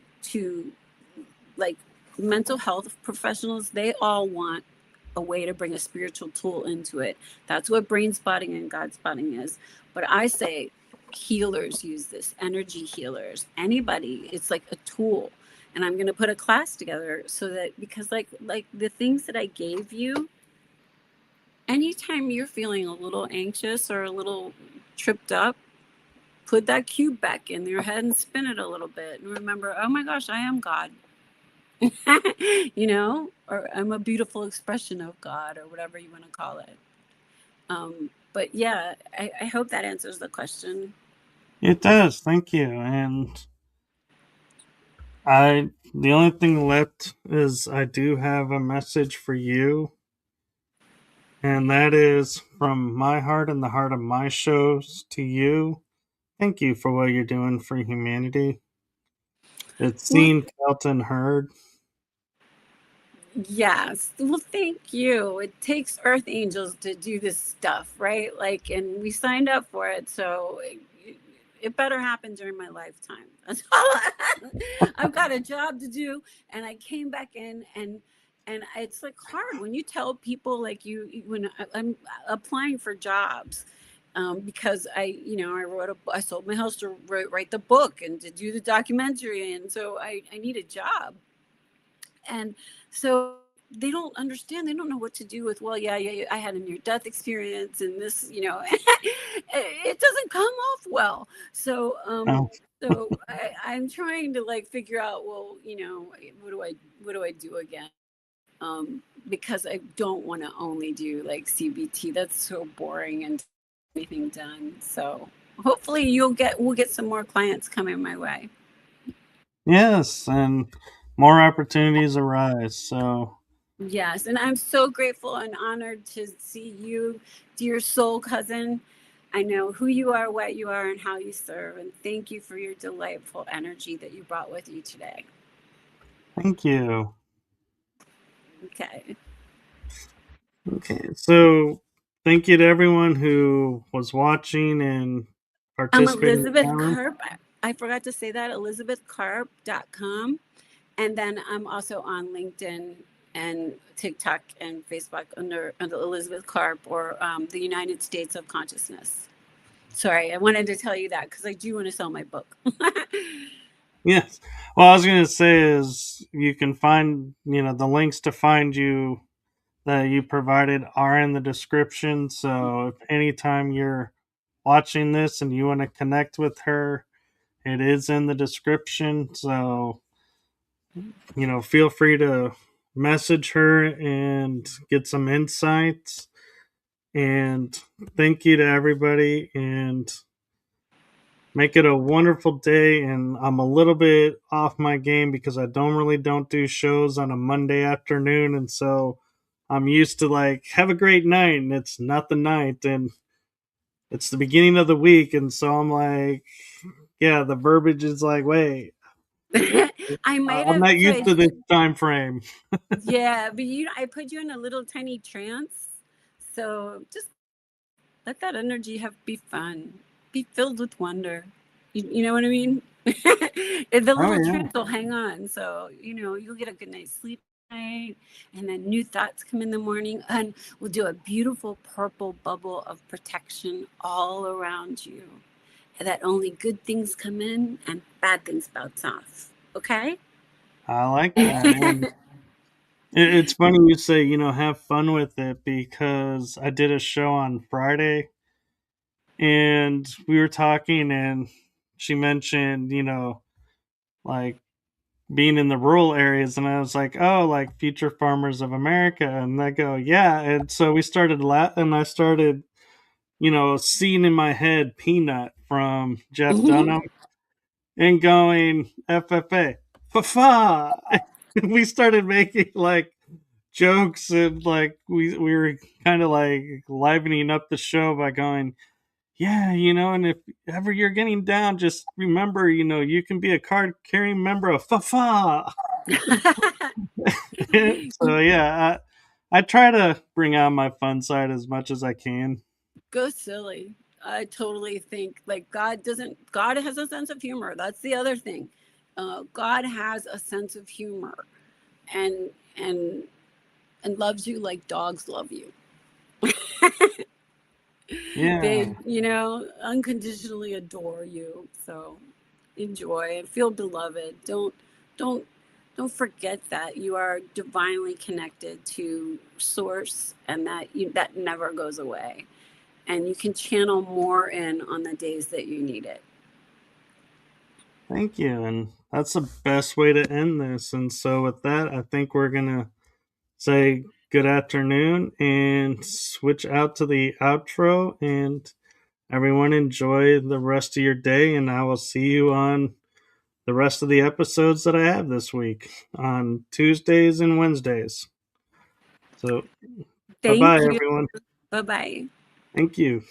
B: like mental health professionals, they all want a way to bring a spiritual tool into it. That's what brain spotting and God spotting is. But I say healers use this, energy healers, anybody, it's like a tool. And I'm going to put a class together so that, because like the things that I gave you, anytime you're feeling a little anxious or a little tripped up, put that cube back in your head and spin it a little bit and remember, oh my gosh, I am God. Or I'm a beautiful expression of God, or whatever you want to call it. But yeah, I hope that answers the question.
A: It does. Thank you. And the only thing left is I do have a message for you, and that is from my heart and the heart of my shows to you. Thank you for what you're doing for humanity. It's
B: Well,
A: seen, felt, and heard.
B: yes. Well, thank you. It takes earth angels to do this stuff, right? Like, and we signed up for it, so it better happen during my lifetime. That's all. I've got a job to do, and I came back in, and it's like hard when you tell people, like, when I'm applying for jobs. Because I sold my house to write the book and to do the documentary, and so I need a job. And so they don't understand. They don't know what to do with, well, yeah, I had a near death experience, and this, it doesn't come off well. So,
A: Oh,
B: I'm trying to like figure out, well, what do I do again? Because I don't want to only do like CBT. That's so boring and anything done. So hopefully we'll get some more clients coming my way.
A: yes, and more opportunities arise. So,
B: Yes, and I'm so grateful and honored to see you, dear soul cousin. I know who you are, what you are, and how you serve. And thank you for your delightful energy that you brought with you today.
A: thank you.
B: Okay.
A: Okay, so thank you to everyone who was watching and
B: I'm
A: participating in the
B: Elizabeth
A: room.
B: Karp. I forgot to say that, elizabethkarp.com. And then I'm also on LinkedIn and TikTok and Facebook under Elizabeth Karp, or the United States of Consciousness. Sorry, I wanted to tell you that because I do want to sell my book.
A: Yes. Well, I was going to say is you can find, the links to find you that you provided are in the description. So if anytime you're watching this and you want to connect with her, it is in the description. So, feel free to message her and get some insights. And thank you to everybody. And make it a wonderful day. And I'm a little bit off my game because I don't do shows on a Monday afternoon, and so I'm used to like have a great night, and it's not the night, and it's the beginning of the week, and so I'm like, yeah, the verbiage is like, wait,
B: I might
A: I'm
B: have
A: not used
B: put,
A: to this time frame.
B: yeah, but I put you in a little tiny trance. So just let that energy be fun, be filled with wonder. You know what I mean? The
A: Oh
B: little
A: yeah,
B: trance will hang on. So, you'll get a good night's sleep tonight, and then new thoughts come in the morning, and we'll do a beautiful purple bubble of protection all around you. That only good things come in and bad things bounce off. Okay?
A: I like that. And it's funny you say, have fun with it, because I did a show on Friday and we were talking, and she mentioned, like being in the rural areas, and I was like, oh, like Future Farmers of America, and they go, yeah. And so we started laughing, and I started, seeing in my head Peanut from Jeff Dunham and going FFA fa. We started making like jokes, and like we were kind of like livening up the show by going, yeah, and if ever you're getting down, just remember, you can be a card carrying member of FA. So yeah, I try to bring out my fun side as much as I can.
B: Go silly. I totally think like God has a sense of humor. That's the other thing. God has a sense of humor and and and loves you like dogs love you.
A: Yeah,
B: They, unconditionally adore you. So enjoy and feel beloved. Don't don't forget that you are divinely connected to source, and that never goes away. And you can channel more in on the days that you need it.
A: thank you, and that's the best way to end this. And so with that, I think we're gonna say good afternoon and switch out to the outro. And everyone enjoy the rest of your day, and I will see you on the rest of the episodes that I have this week on Tuesdays and Wednesdays. So bye bye,
B: Thank you.
A: everyone.
B: Bye bye.
A: Thank you.